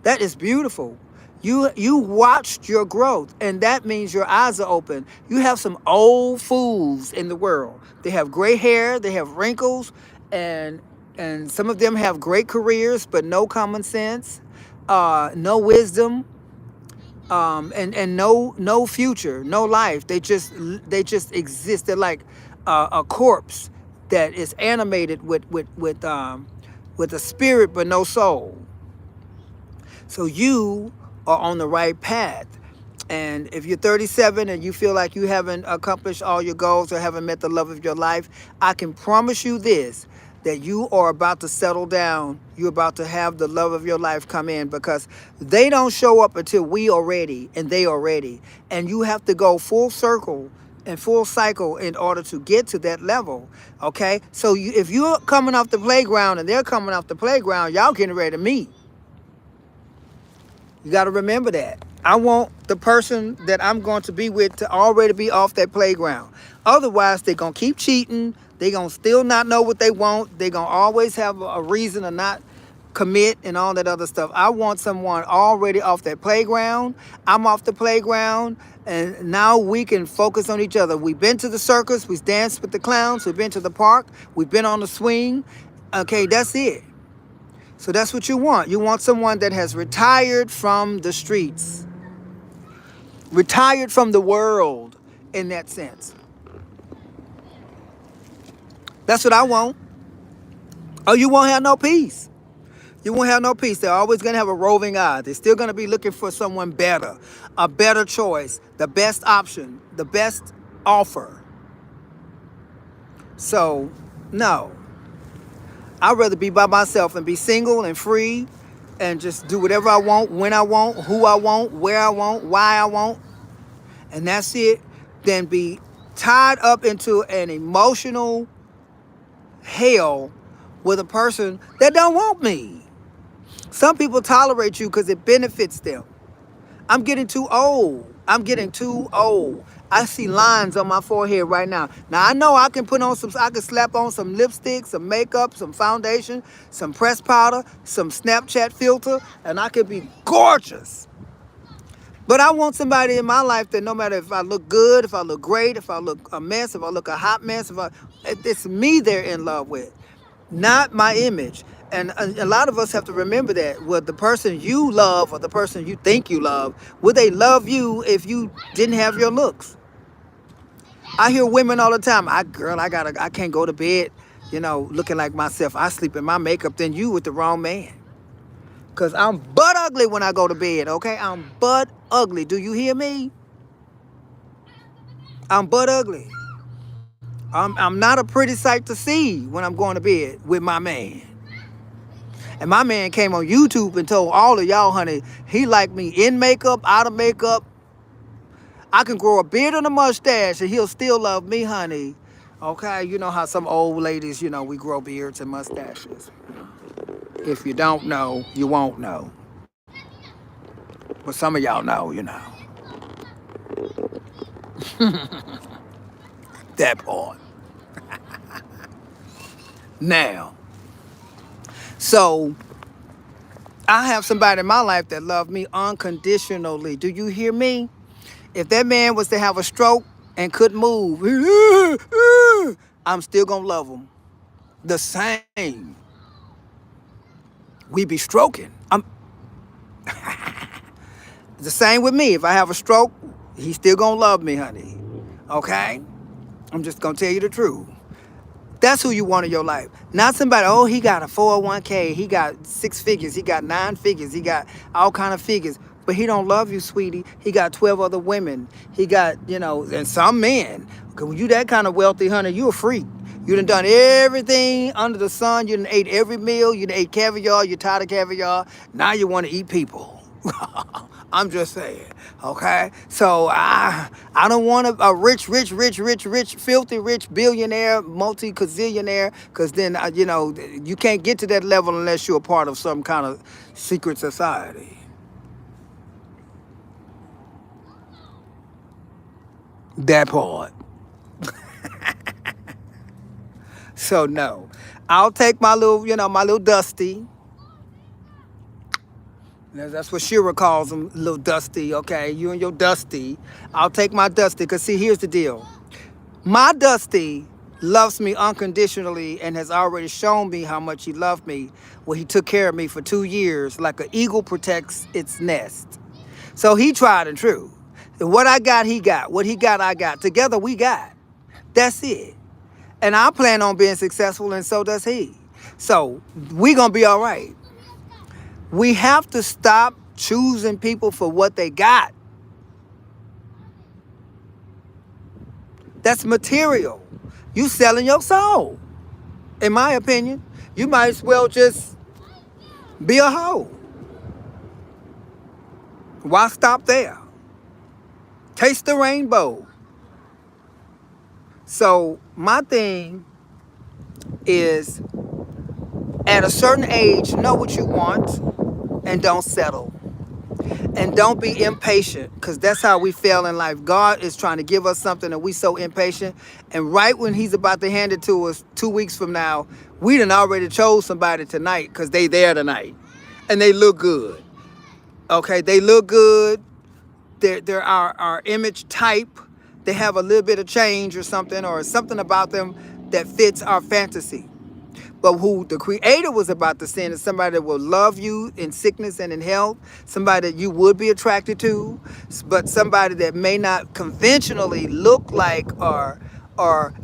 [SPEAKER 1] That is beautiful. You watched your growth, and that means your eyes are open. You have some old fools in the world. They have gray hair, they have wrinkles, and some of them have great careers, but no common sense, no wisdom, and no future, no life. They just exist. They're like a corpse that is animated with a spirit but no soul. So you are on the right path, And if you're 37 and you feel like you haven't accomplished all your goals or haven't met the love of your life, I can promise you this, that you are about to settle down. You're about to have the love of your life come in, because they don't show up until we are ready and they are ready. And you have to go full circle and full cycle in order to get to that level. Okay? So if you're coming off the playground and they're coming off the playground, y'all getting ready to meet. You got to remember that. I want the person that I'm going to be with to already be off that playground. Otherwise, they're going to keep cheating. They're going to still not know what they want. They're going to always have a reason to not commit and all that other stuff. I want someone already off that playground. I'm off the playground, and now we can focus on each other. We've been to the circus. We've danced with the clowns. We've been to the park. We've been on the swing. Okay, that's it. So that's what you want. You want someone that has retired from the streets, retired from the world in that sense. That's what I want. Oh, you won't have no peace. You won't have no peace. They're always going to have a roving eye. They're still going to be looking for someone better, a better choice, the best option, the best offer. So, no. I'd rather be by myself and be single and free and just do whatever I want, when I want, who I want, where I want, why I want. And that's it. Than be tied up into an emotional hell with a person that don't want me. Some people tolerate you because it benefits them. I'm getting too old. I'm getting too old. I see lines on my forehead right now. Now I know I can slap on some lipstick, some makeup, some foundation, some pressed powder, some Snapchat filter, and I can be gorgeous. But I want somebody in my life that no matter if I look good, if I look great, if I look a mess, if I look a hot mess, it's me they're in love with, not my image. And a lot of us have to remember that. Well, the person you love or the person you think you love, would they love you if you didn't have your looks? I hear women all the time, I can't go to bed, looking like myself. I sleep in my makeup, then you with the wrong man. Because I'm butt ugly when I go to bed, okay? I'm butt ugly. Do you hear me? I'm butt ugly. I'm not a pretty sight to see when I'm going to bed with my man. And my man came on YouTube and told all of y'all, honey, he liked me in makeup, out of makeup. I can grow a beard and a mustache and he'll still love me, honey. Okay, you know how some old ladies, we grow beards and mustaches. If you don't know, you won't know. But some of y'all know, that part. Now, so I have somebody in my life that loves me unconditionally. Do you hear me? If that man was to have a stroke and couldn't move, I'm still going to love him. The same. We be stroking. The same with me. If I have a stroke, he's still going to love me, honey. Okay? I'm just going to tell you the truth. That's who you want in your life. Not somebody, oh, he got a 401k. He got 6 figures. He got 9 figures. He got all kind of figures. But he don't love you, sweetie. He got 12 other women. He got, and some men. When you that kind of wealthy, honey, you a freak. You done everything under the sun. You done ate every meal. You done ate caviar. You're tired of caviar. Now you want to eat people. I'm just saying, okay? So I don't want a rich, filthy rich billionaire, multi-gazillionaire, because then, you can't get to that level unless you're a part of some kind of secret society. That part. So no, I'll take my little Dusty. That's what Shira calls him, little Dusty, okay? You and your Dusty. I'll take my Dusty, because see, here's the deal. My Dusty loves me unconditionally and has already shown me how much he loved me when he took care of me for 2 years like an eagle protects its nest. So he tried and true. And what I got, he got. What he got, I got. Together, we got. That's it. And I plan on being successful, and so does he. So we going to be all right. We have to stop choosing people for what they got. That's material. You selling your soul, in my opinion. You might as well just be a hoe. Why stop there? Taste the rainbow. So my thing is, at a certain age, know what you want and don't settle. And don't be impatient, because that's how we fail in life. God is trying to give us something and we so impatient. And right when he's about to hand it to us 2 weeks from now, we done already chose somebody tonight because they there tonight. And they look good. Okay, they look good. They're our image type. They have a little bit of change or something about them that fits our fantasy. But who the creator was about to send is somebody that will love you in sickness and in health, somebody that you would be attracted to, but somebody that may not conventionally look like or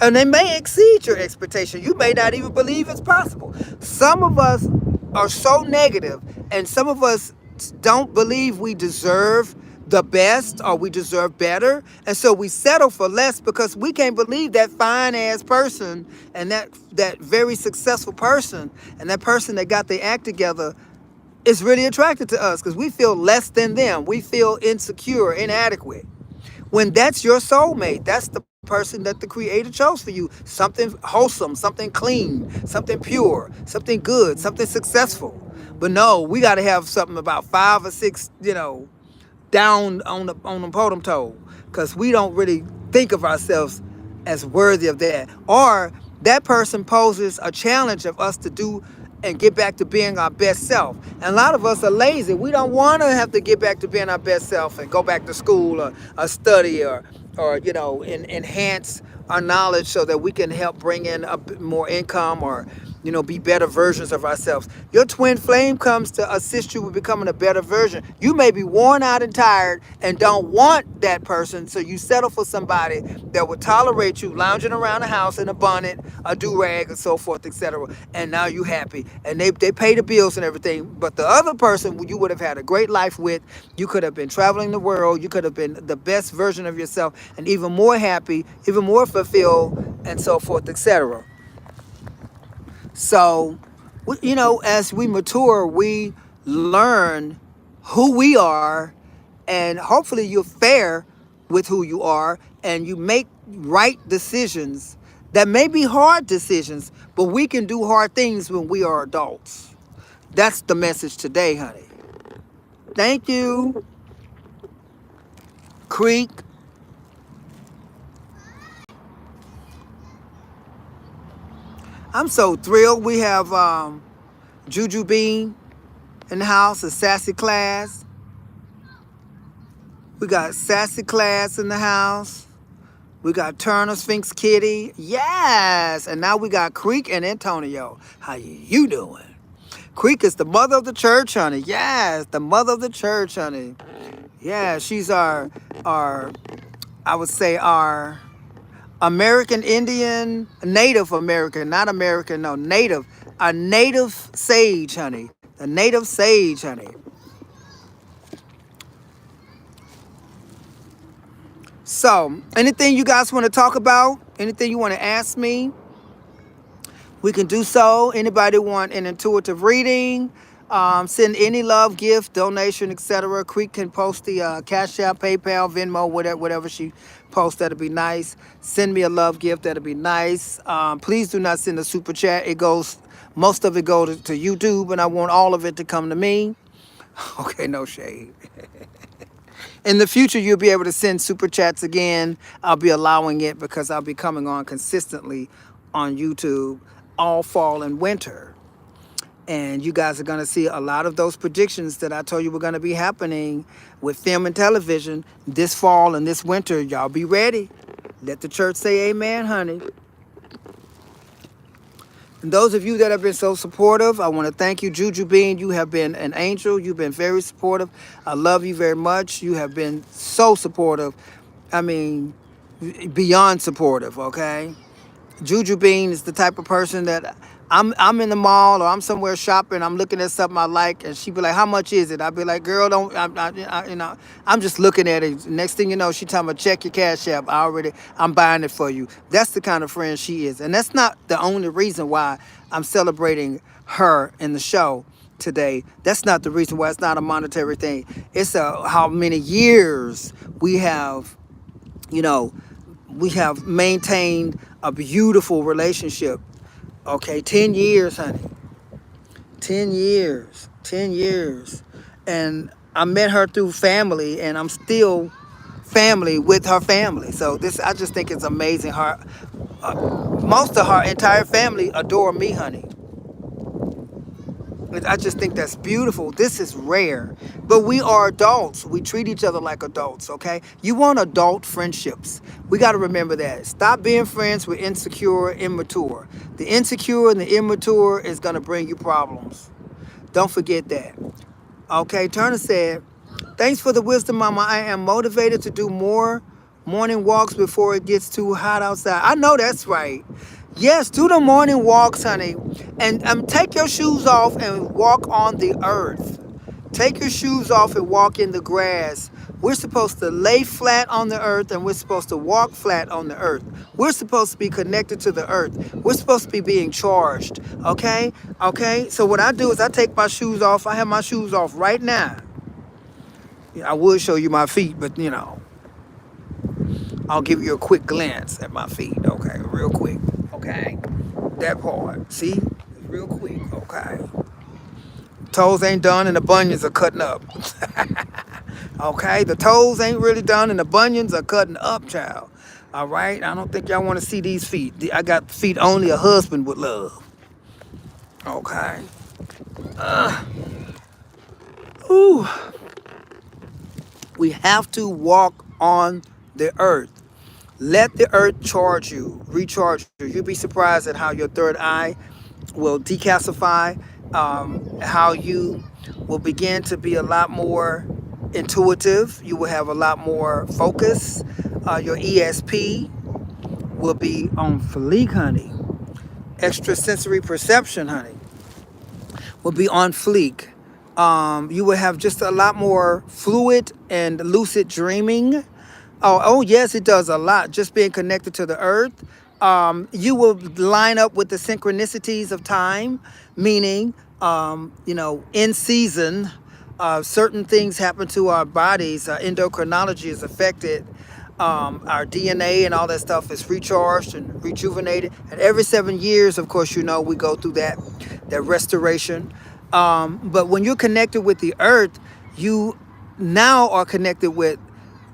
[SPEAKER 1] and they may exceed your expectation. You may not even believe it's possible. Some of us are so negative, and some of us don't believe we deserve the best or we deserve better, and so we settle for less because we can't believe that fine ass person and that very successful person and that person that got their act together is really attracted to us, because we feel less than them. We feel insecure, inadequate, when that's your soulmate. That's the person that the creator chose for you. Something wholesome, something clean, something pure, something good, something successful. But no, we got to have something about 5 or 6, down on the bottom toe, because we don't really think of ourselves as worthy of that. Or that person poses a challenge of us to do and get back to being our best self. And a lot of us are lazy. We don't want to have to get back to being our best self and go back to school or study or enhance our knowledge so that we can help bring in a bit more income or be better versions of ourselves. Your twin flame comes to assist you with becoming a better version. You may be worn out and tired and don't want that person, so you settle for somebody that will tolerate you lounging around the house in a bonnet, a do-rag, and so forth, etc. And now you happy. And they pay the bills and everything. But the other person you would have had a great life with, you could have been traveling the world, you could have been the best version of yourself, and even more happy, even more fulfilled, and so forth, etc. So, as we mature, we learn who we are, and hopefully you're fair with who you are, and you make right decisions that may be hard decisions, but we can do hard things when we are adults. That's the message today, honey. Thank you, Creek. I'm so thrilled. We have Juju Bean in the house, a sassy class. We got Sassy Class in the house. We got Turner, Sphinx Kitty. Yes. And now we got Creek and Antonio. How you doing? Creek is the mother of the church, honey. Yes, the mother of the church, honey. Yeah, she's our I would say our American Indian, Native American, not American, no, Native. A native sage, honey. A native sage, honey. So, anything you guys want to talk about? Anything you want to ask me? We can do so. Anybody want an intuitive reading? Send any love, gift, donation, etc. Creek can post the Cash App, PayPal, Venmo, whatever she posts. That'll be nice. Send me a love gift. That'll be nice. Please do not send a super chat. Most of it goes to YouTube, and I want all of it to come to me. Okay, no shade. In the future, you'll be able to send super chats again. I'll be allowing it because I'll be coming on consistently on YouTube all fall and winter. And you guys are going to see a lot of those predictions that I told you were going to be happening with film and television this fall and this winter. Y'all be ready. Let the church say amen, honey. And those of you that have been so supportive, I want to thank you. Juju Bean, you have been an angel. You've been very supportive. I love you very much. You have been so supportive. I mean, beyond supportive, okay? Juju Bean is the type of person that I'm in the mall or I'm somewhere shopping. I'm looking at something I like, and she be like, "How much is it?" I be like, "Girl, don't." You know, I'm just looking at it. Next thing you know, she talking about check your cash app. I'm buying it for you. That's the kind of friend she is, and that's not the only reason why I'm celebrating her in the show today. That's not the reason why. It's not a monetary thing. It's how many years we have, you know, we have maintained a beautiful relationship. Okay, 10 years, honey. 10 years. 10 years. And I met her through family, and I'm still family with her family. So this, I just think it's amazing. Most of her entire family adore me, honey. I just think that's beautiful. This is rare. But we are adults. We treat each other like adults, okay? You want adult friendships. We got to remember that. Stop being friends with insecure, immature. The insecure and the immature is going to bring you problems. Don't forget that. Okay, Turner said, thanks for the wisdom, Mama. I am motivated to do more morning walks before it gets too hot outside. I know that's right. Yes, do the morning walks, honey. And take your shoes off and walk on the earth. Take your shoes off and walk in the grass. We're supposed to lay flat on the earth, and we're supposed to walk flat on the earth. We're supposed to be connected to the earth. We're supposed to be being charged. Okay? Okay? So what I do is I take my shoes off. I have my shoes off right now. I would show you my feet, but I'll give you a quick glance at my feet. Okay, real quick. Okay? That part. See? Real quick. Okay. Toes ain't done and the bunions are cutting up. Okay, the toes ain't really done and the bunions are cutting up, child. All right, I don't think y'all want to see these feet. I got feet only a husband would love. Okay. Ooh. We have to walk on the earth. Let the earth charge you, recharge you. You'll be surprised at how your third eye will decalcify, how you will begin to be a lot more intuitive. You will have a lot more focus. Your ESP will be on fleek, honey. Extrasensory perception, honey, will be on fleek. You will have just a lot more fluid and lucid dreaming. Oh, yes, it does a lot. Just being connected to the earth. You will line up with the synchronicities of time, meaning, in season, certain things happen to our bodies. Endocrinology is affected. Our DNA and all that stuff is recharged and rejuvenated. And every 7 years, of course, we go through that restoration. But when you're connected with the earth, you now are connected with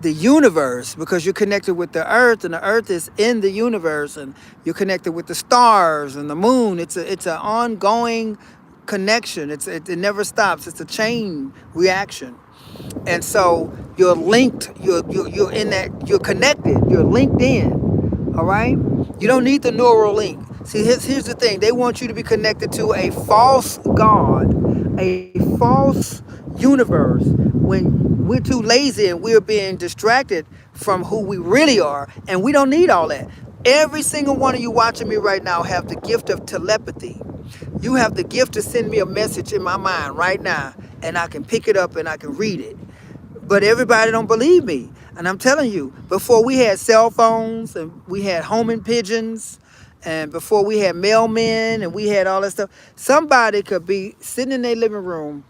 [SPEAKER 1] the universe, because you're connected with the earth, and the earth is in the universe, and you're connected with the stars and the moon. It's an ongoing connection. It never stops. It's a chain reaction. And so you're linked, you're in that, you're connected, you're linked in. All right? You don't need the neural link. See, here's the thing. They want you to be connected to a false God, a false universe, when we're too lazy and we're being distracted from who we really are. And we don't need all that. Every single one of you watching me right now have the gift of telepathy. You have the gift to send me a message in my mind right now, and I can pick it up and I can read it. But everybody don't believe me. And I'm telling you, before we had cell phones and we had homing pigeons, and before we had mailmen and we had all that stuff, somebody could be sitting in their living room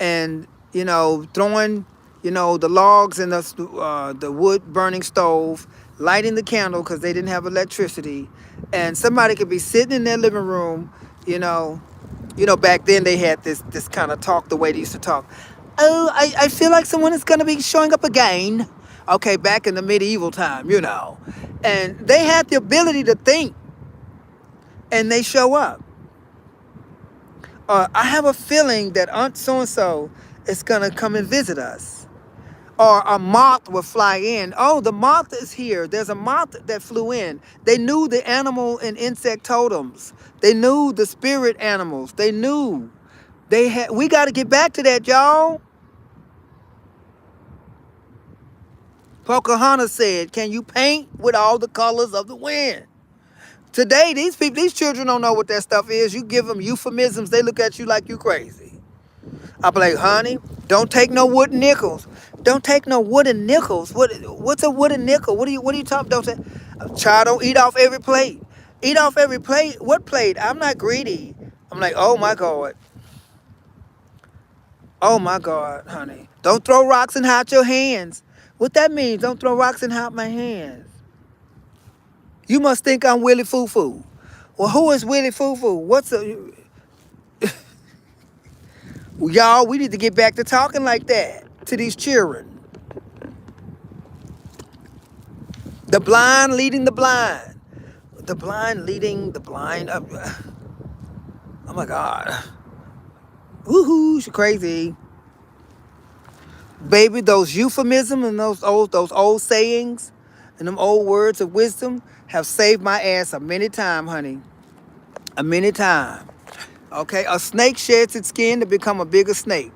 [SPEAKER 1] and, throwing, the logs in the wood burning stove, lighting the candle because they didn't have electricity. And somebody could be sitting in their living room, back then they had this kind of talk, the way they used to talk. Oh, I feel like someone is going to be showing up again. Okay, back in the medieval time, And they had the ability to think, and they show up. I have a feeling that Aunt so-and-so is going to come and visit us. Or a moth will fly in. Oh, the moth is here. There's a moth that flew in. They knew the animal and insect totems. They knew the spirit animals. They knew. We got to get back to that, y'all. Pocahontas said, can you paint with all the colors of the wind? Today, these children don't know what that stuff is. You give them euphemisms, they look at you like you crazy. I'll be like, honey, don't take no wooden nickels. Don't take no wooden nickels. What's a wooden nickel? What are you talking? Don't say, child, don't eat off every plate. Eat off every plate. What plate? I'm not greedy. I'm like, oh my God. Oh my God, honey. Don't throw rocks and hide your hands. What that means? Don't throw rocks and hide my hands. You must think I'm Willie Foo Foo. Well, who is Willie Foo Foo? Y'all, we need to get back to talking like that to these children. The blind leading the blind. The blind leading the blind. Oh my God. Woohoo, she's crazy. Baby, those euphemisms and those old sayings and them old words of wisdom have saved my ass a many time, honey. A many time. Okay, a snake sheds its skin to become a bigger snake.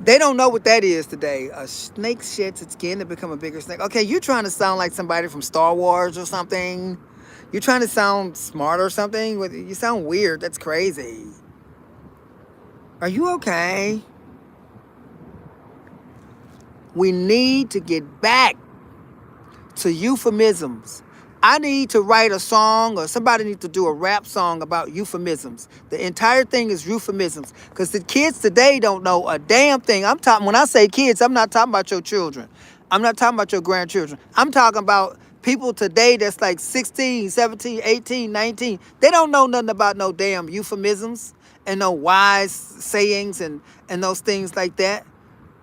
[SPEAKER 1] They don't know what that is today. A snake sheds its skin to become a bigger snake. Okay, you're trying to sound like somebody from Star Wars or something. You're trying to sound smart or something. You sound weird. That's crazy. Are you okay? We need to get back to euphemisms. I need to write a song, or somebody needs to do a rap song about euphemisms. The entire thing is euphemisms, because the kids today don't know a damn thing. When I say kids, I'm not talking about your children. I'm not talking about your grandchildren. I'm talking about people today that's like 16, 17, 18, 19. They don't know nothing about no damn euphemisms and no wise sayings and those things like that.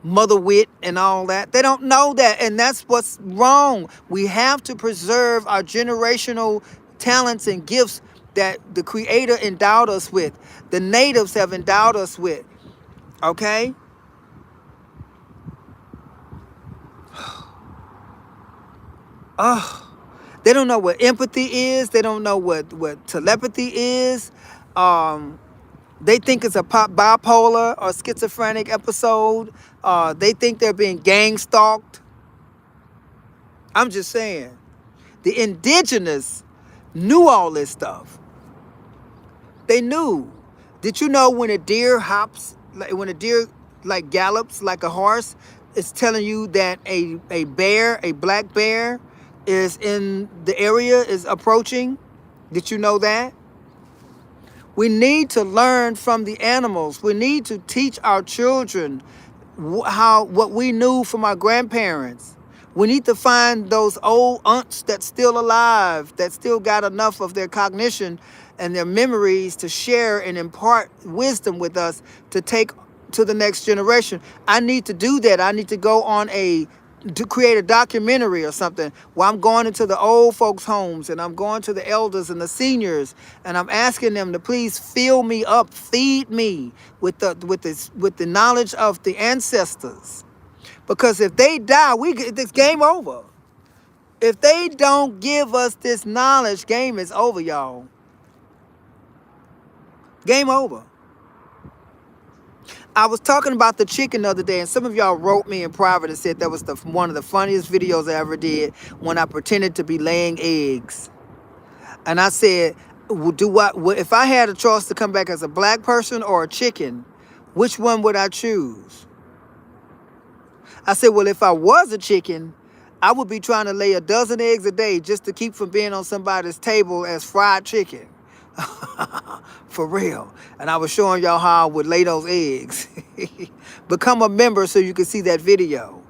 [SPEAKER 1] Mother wit and all that. They don't know that, and that's what's wrong. We have to preserve our generational talents and gifts that the Creator endowed us with. The natives have endowed us with. Okay? Oh, they don't know what empathy is. They don't know what telepathy is. They think it's a bipolar or schizophrenic episode. They think they're being gang stalked. I'm just saying. The indigenous knew all this stuff. They knew. Did you know when a deer gallops like a horse, it's telling you that a black bear is in the area, is approaching? Did you know that? We need to learn from the animals. We need to teach our children what we knew from our grandparents. We need to find those old aunts that's still alive, that still got enough of their cognition and their memories to share and impart wisdom with us to take to the next generation. I need to do that. I need to go on to create a documentary or something where I'm going into the old folks' homes and I'm going to the elders and the seniors and I'm asking them to please fill me up, feed me with the knowledge of the ancestors. Because if they die, it's game over. If they don't give us this knowledge, game is over, y'all. Game over. I was talking about the chicken the other day, and some of y'all wrote me in private and said that was one of the funniest videos I ever did when I pretended to be laying eggs. And I said, if I had a choice to come back as a black person or a chicken, which one would I choose? I said, well, if I was a chicken, I would be trying to lay a dozen eggs a day just to keep from being on somebody's table as fried chicken. For real. And I was showing y'all how I would lay those eggs. Become a member so you can see that video.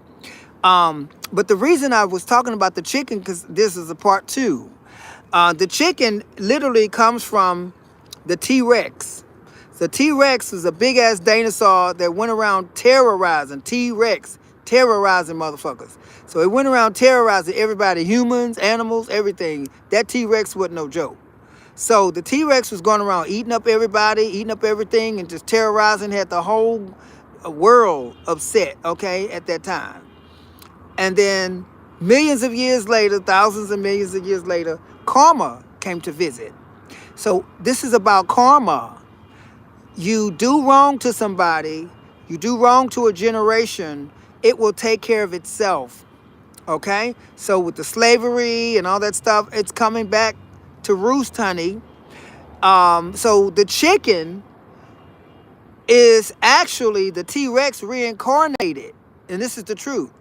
[SPEAKER 1] But the reason I was talking about the chicken, because this is a part 2. The chicken literally comes from the T-Rex. The T-Rex is a big-ass dinosaur that went around terrorizing. T-Rex, terrorizing motherfuckers. So it went around terrorizing everybody, humans, animals, everything. That T-Rex wasn't no joke. So the T-Rex was going around eating up everybody, eating up everything, and just terrorizing, had the whole world upset, okay, at that time. And then millions of years later, thousands and millions of years later, karma came to visit. So this is about karma. You do wrong to somebody, you do wrong to a generation, it will take care of itself, okay? So with the slavery and all that stuff, it's coming back to roost, honey. So the chicken is actually the T-Rex reincarnated. And this is the truth.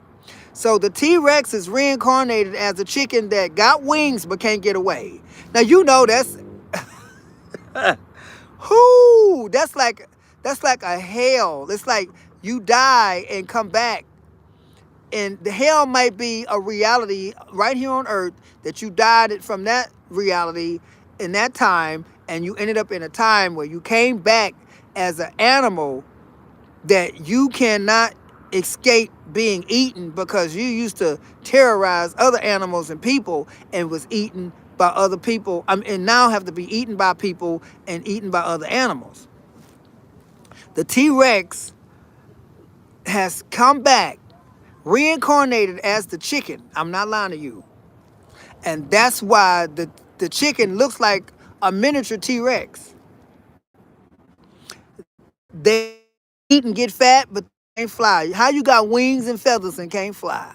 [SPEAKER 1] So the T-Rex is reincarnated as a chicken that got wings but can't get away. Now you know that's whoo, that's like a hell. It's like you die and come back. And the hell might be a reality right here on earth that you died from that reality in that time, and you ended up in a time where you came back as an animal that you cannot escape being eaten because you used to terrorize other animals and people and was eaten by other people, and now have to be eaten by people and eaten by other animals. The T-Rex has come back, reincarnated as the chicken. I'm not lying to you. And that's why the chicken looks like a miniature T-Rex. They eat and get fat, but they can't fly. How you got wings and feathers and can't fly?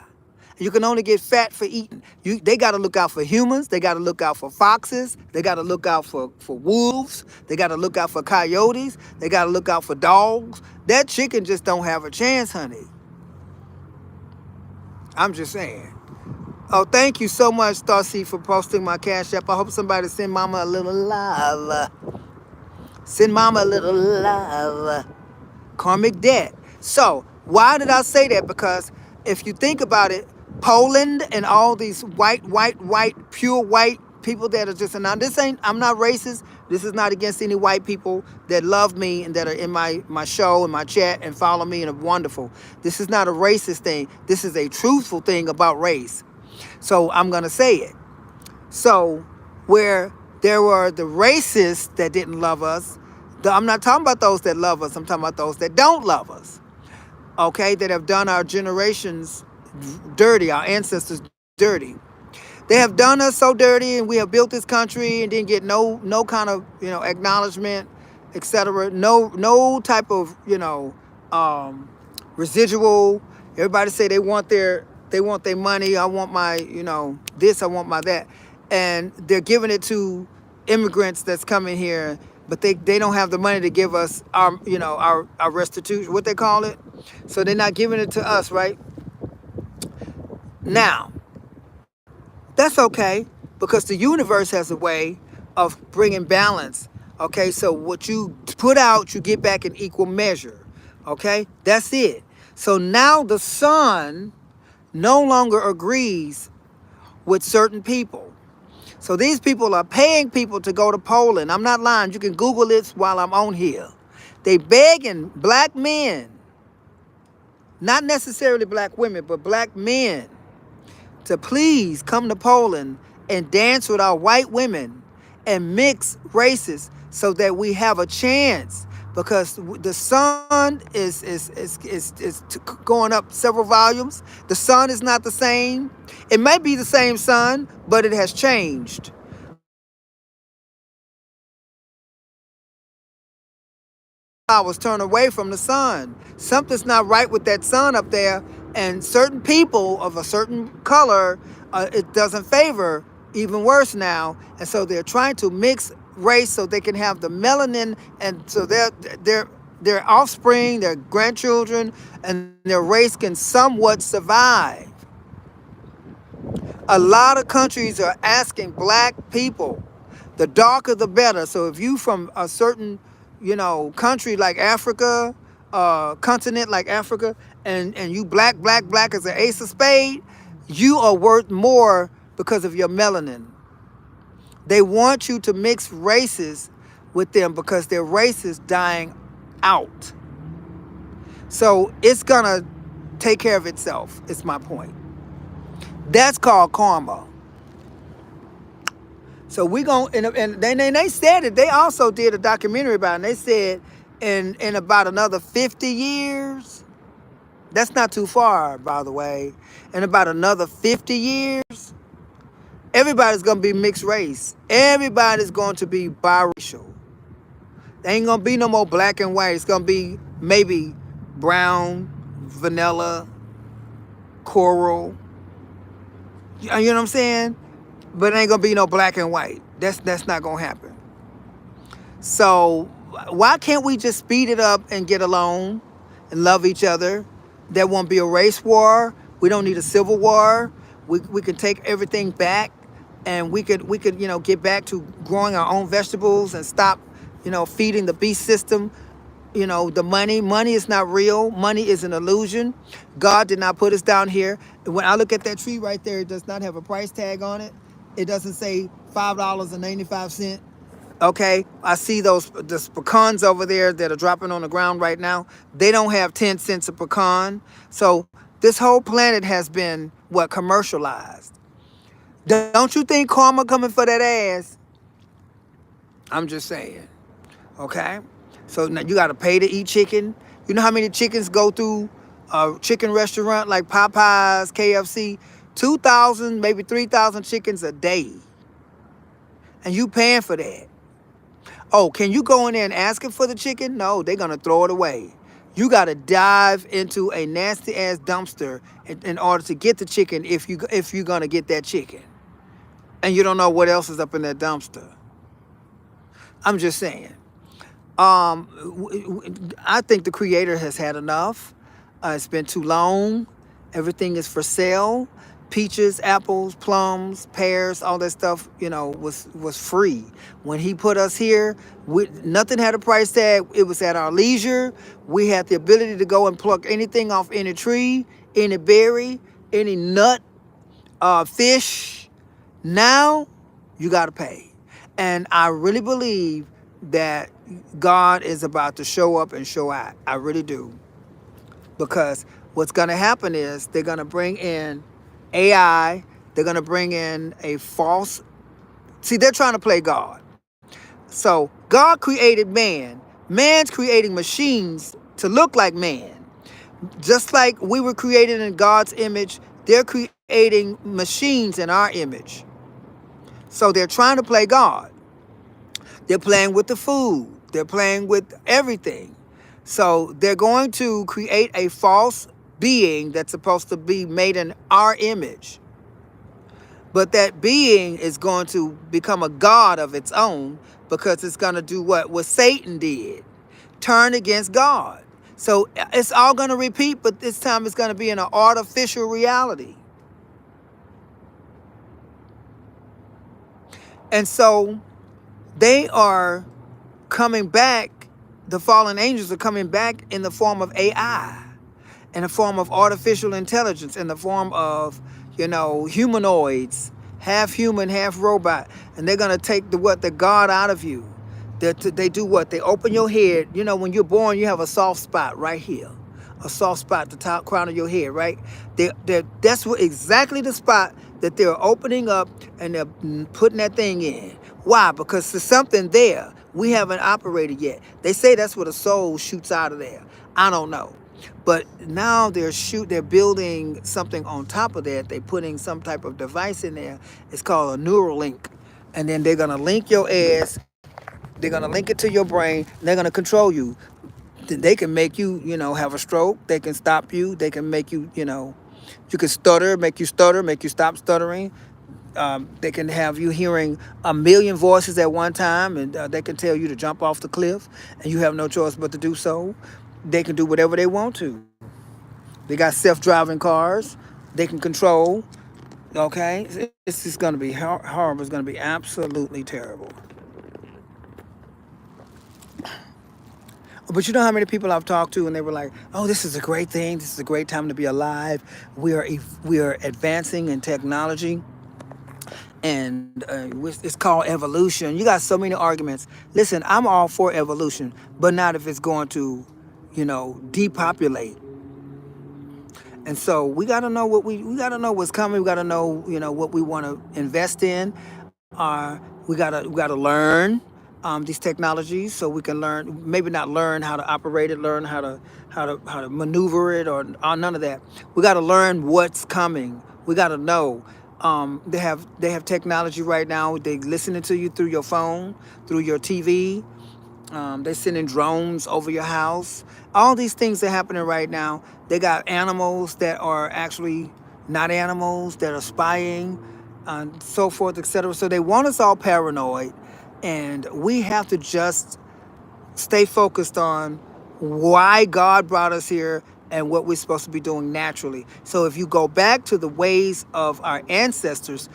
[SPEAKER 1] You can only get fat for eating. They got to look out for humans. They got to look out for foxes. They got to look out for wolves. They got to look out for coyotes. They got to look out for dogs. That chicken just don't have a chance, honey. I'm just saying. Oh, thank you so much, Starcy, for posting my Cash App. I hope somebody send Mama a little love. Send Mama a little love. Karmic debt. So, why did I say that? Because if you think about it, Poland and all these white, pure white people that are just, and now this ain't, I'm not racist. This is not against any white people that love me and that are in my show and my chat and follow me and are wonderful. This is not a racist thing. This is a truthful thing about race. So I'm going to say it. So where there were the racists that didn't love us, I'm not talking about those that love us. I'm talking about those that don't love us. Okay, that have done our generations dirty, our ancestors dirty. They have done us so dirty, and we have built this country and didn't get no kind of acknowledgement, etc. No type of residual. Everybody say they want their money. I want my this. I want my that, and they're giving it to immigrants that's coming here, but they don't have the money to give us our our restitution, what they call it. So they're not giving it to us, right? Now, that's okay, because the universe has a way of bringing balance. Okay, so what you put out, you get back in equal measure. Okay, that's it. So now the sun no longer agrees with certain people. So these people are paying people to go to Poland. I'm not lying. You can Google this while I'm on here. They begging black men, not necessarily black women, but black men, to please come to Poland and dance with our white women and mix races so that we have a chance, because the sun is going up several volumes. The sun is not the same. It might be the same sun, but it has changed. I was turned away from the sun. Something's not right with that sun up there, and certain people of a certain color, it doesn't favor. Even worse now, and so they're trying to mix race so they can have the melanin, and so their offspring, their grandchildren, and their race can somewhat survive. A lot of countries are asking black people, the darker the better. So if you from a certain country like Africa, continent like Africa, and you black as an ace of spade, you are worth more because of your melanin. They want you to mix races with them because their race is dying out. So it's gonna take care of itself, is my point. That's called karma. So we gonna, and they said it. They also did a documentary about it. And they said in about another 50 years, that's not too far, by the way. In about another 50 years, everybody's gonna be mixed race. Everybody's going to be biracial. There ain't gonna be no more black and white. It's gonna be maybe brown, vanilla, coral. You know what I'm saying? But it ain't gonna be no black and white. That's not gonna happen. So why can't we just speed it up and get along and love each other? There won't be a race war. We don't need a civil war. We can take everything back, and we could get back to growing our own vegetables and stop feeding the beast system. The money is not real. Money is an illusion. God did not put us down here. When I look at that tree right there, it does not have a price tag on it. It doesn't say $5.95. Okay, I see the pecans over there that are dropping on the ground right now. They don't have 10 cents a pecan. So this whole planet has been commercialized. Don't you think karma coming for that ass? I'm just saying. Okay, so now you got to pay to eat chicken. You know how many chickens go through a chicken restaurant like Popeyes, KFC? 2,000, maybe 3,000 chickens a day, and you paying for that. Oh, can you go in there and ask it for the chicken? No, they're going to throw it away. You got to dive into a nasty ass dumpster in order to get the chicken if you're going to get that chicken. And you don't know what else is up in that dumpster. I'm just saying. I think the creator has had enough. It's been too long. Everything is for sale. Peaches, apples, plums, pears, all that stuff, was free. When he put us here, nothing had a price tag. It was at our leisure. We had the ability to go and pluck anything off any tree, any berry, any nut, fish. Now, you got to pay. And I really believe that God is about to show up and show out. I really do. Because what's going to happen is they're going to bring in AI. They're going to bring in a false... See, they're trying to play God. So God created man. Man's creating machines to look like man. Just like we were created in God's image, they're creating machines in our image. So they're trying to play God. They're playing with the food. They're playing with everything. So they're going to create a false being that's supposed to be made in our image. But that being is going to become a god of its own because it's going to do what Satan did. Turn against God. So it's all going to repeat, but this time it's going to be in an artificial reality. And so they are coming back, the fallen angels are coming back in the form of AI, in the form of artificial intelligence, in the form of, humanoids, half human, half robot. And they're going to take the God out of you. They do what? They open your head. When you're born, you have a soft spot right here. A soft spot, the top crown of your head, right? That's exactly the spot that they're opening up and they're putting that thing in. Why? Because there's something there we haven't operated yet. They say that's where the soul shoots out of there. I don't know. But now they're building something on top of that. They're putting some type of device in there. It's called a neural link. And then they're going to link your ass. They're going to link it to your brain. They're going to control you. They can make you, have a stroke. They can stop you. They can make you, you can stutter, make you stop stuttering. They can have you hearing a million voices at one time, and they can tell you to jump off the cliff, and you have no choice but to do so. They can do whatever they want to. They got self-driving cars. They can control. Okay? It's just going to be horrible. It's going to be absolutely terrible. But you know how many people I've talked to and they were like, oh, this is a great thing. This is a great time to be alive. We are advancing in technology. And it's called evolution. You got so many arguments. Listen, I'm all for evolution, but not if it's going to, depopulate. And so we got to know we got to know what's coming. We got to know, what we want to invest in. We got to learn these technologies so we can learn, maybe not learn how to operate it, learn how to maneuver it or none of that. We got to learn what's coming. We got to know. They have technology right now. They listening to you through your phone, through your TV. They're sending drones over your house. All these things are happening right now. They got animals that are actually not animals that are spying. and so forth, etc. So they want us all paranoid, and we have to just stay focused on why God brought us here and what we're supposed to be doing naturally. So if you go back to the ways of our ancestors,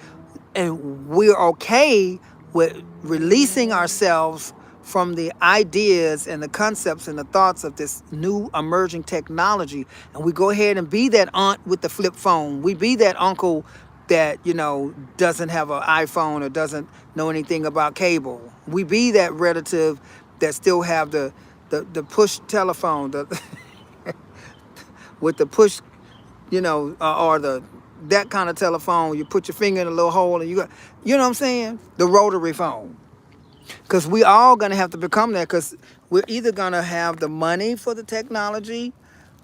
[SPEAKER 1] and we're okay with releasing ourselves from the ideas and the concepts and the thoughts of this new emerging technology, and we go ahead and be that aunt with the flip phone, we be that uncle that doesn't have an iPhone or doesn't know anything about cable, we be that relative that still have the push telephone, the with the push, or the that kind of telephone. You put your finger in a little hole and you got, you know what I'm saying? The rotary phone. Because we all gonna have to become that. Because we're either gonna have the money for the technology,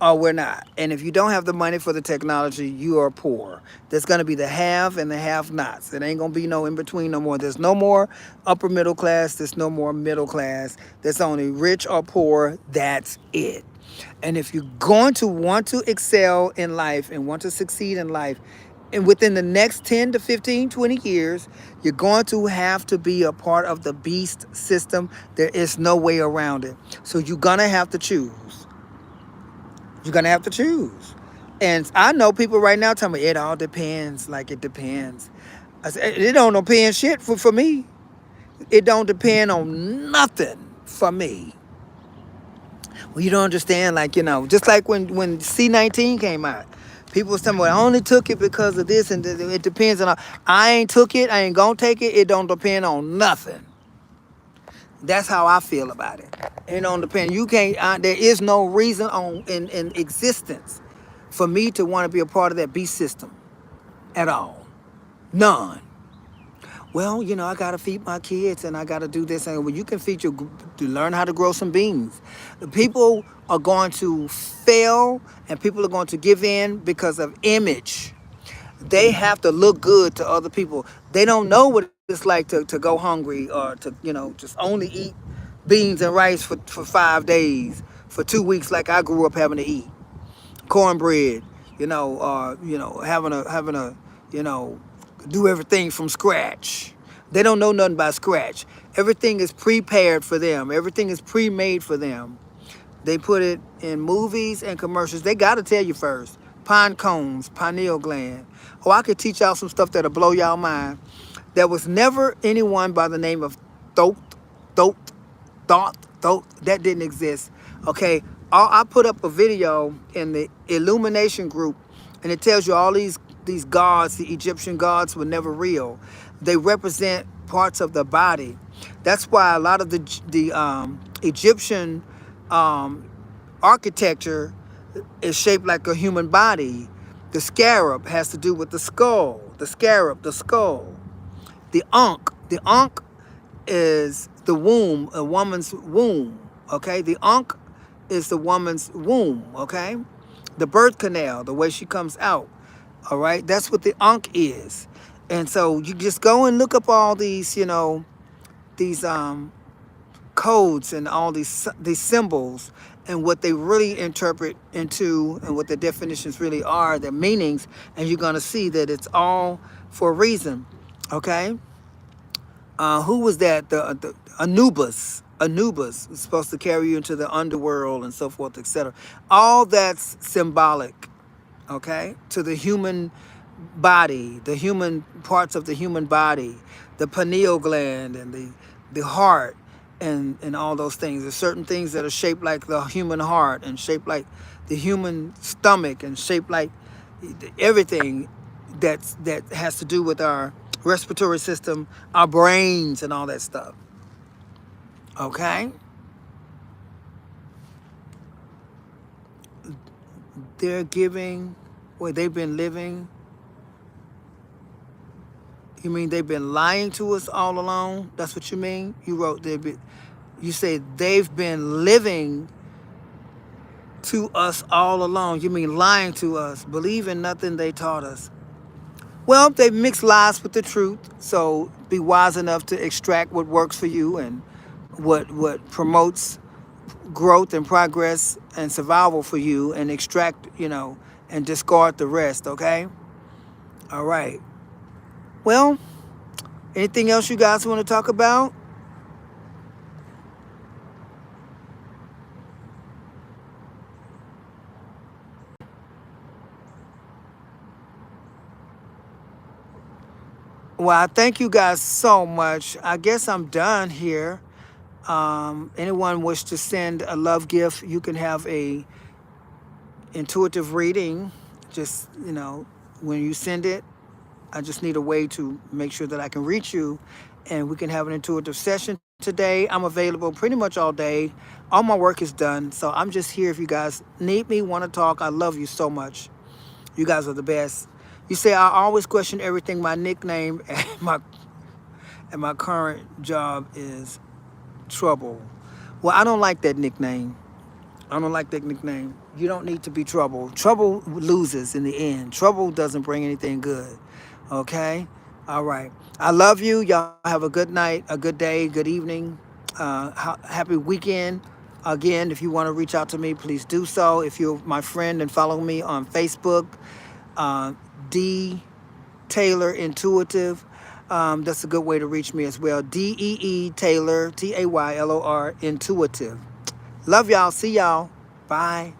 [SPEAKER 1] or we're not. And if you don't have the money for the technology, you are poor. There's gonna be the have and the have-nots. It ain't gonna be no in between no more. There's no more upper middle class. There's no more middle class. There's only rich or poor. That's it. And if you're going to want to excel in life and want to succeed in life, and within the next 10 to 15, 20 years, you're going to have to be a part of the beast system. There is no way around it. So you're going to have to choose. You're going to have to choose. And I know people right now telling me it all depends, like it depends. I said, it don't depend shit for me. It don't depend on nothing for me. Well, you don't understand, like, just like when C-19 came out. People was telling me, well, I only took it because of this, and it depends on. I ain't took it. I ain't gonna take it. It don't depend on nothing. That's how I feel about it. It don't depend. You can't. There is no reason in existence for me to want to be a part of that beast system at all. None. Well, I gotta feed my kids and I gotta do this. And well, you can to learn how to grow some beans. People are going to fail and people are going to give in because of image. They have to look good to other people. They don't know what it's like to go hungry or to, just only eat beans and rice for 5 days, for 2 weeks, like I grew up having to eat. Cornbread, or, having a, you know, do everything from scratch. They don't know nothing about scratch. Everything is prepared for them. Everything is pre-made for them. They put it in movies and commercials. They got to tell you first. Pine cones, pineal gland. Oh, I could teach y'all some stuff that'll blow y'all mind. There was never anyone by the name of Thoth, Thoth, Thoth. That didn't exist. Okay, I put up a video in the Illumination group, and it tells you all these gods, the Egyptian gods, were never real. They represent parts of the body. That's why a lot of the Egyptian architecture is shaped like a human body. The scarab has to do with the skull. The scarab, the skull. The Ankh is the womb, a woman's womb. Okay, the Ankh is the woman's womb. Okay, the birth canal, the way she comes out. All right, that's what the Ankh is. And so you just go and look up all these, these codes and all these symbols and what they really interpret into and what the definitions really are, their meanings, and you're going to see that it's all for a reason. Okay, who was that? The Anubis. Anubis was supposed to carry you into the underworld and so forth, etc. All that's symbolic, okay, to the human body, the human parts of the human body, the pineal gland and the heart and all those things. There's certain things that are shaped like the human heart and shaped like the human stomach and shaped like everything that has to do with our respiratory system, our brains and all that stuff. Okay? They're giving, well, they've been living. You mean they've been lying to us all along? That's what you mean? You wrote, you say they've been living to us all along. You mean lying to us, believing nothing they taught us. Well, they mix lies with the truth, so be wise enough to extract what works for you and what promotes growth and progress and survival for you, and extract, and discard the rest, okay? All right. Well, anything else you guys want to talk about? Well, I thank you guys so much. I guess I'm done here. Anyone wish to send a love gift, you can have a intuitive reading. Just, when you send it, I just need a way to make sure that I can reach you and we can have an intuitive session today. I'm available pretty much all day. All my work is done. So I'm just here if you guys need me, want to talk. I love you so much. You guys are the best. You say I always question everything. My nickname and my current job is Trouble. Well, I don't like that nickname. I don't like that nickname. You don't need to be Trouble. Trouble loses in the end. Trouble doesn't bring anything good. Okay? All right. I love you. Y'all have a good night, a good day, good evening. Happy weekend. Again, if you want to reach out to me, please do so. If you're my friend and follow me on Facebook, uh, D Taylor Intuitive. That's a good way to reach me as well. DEE Taylor, TAYLOR Intuitive. Love y'all. See y'all. Bye.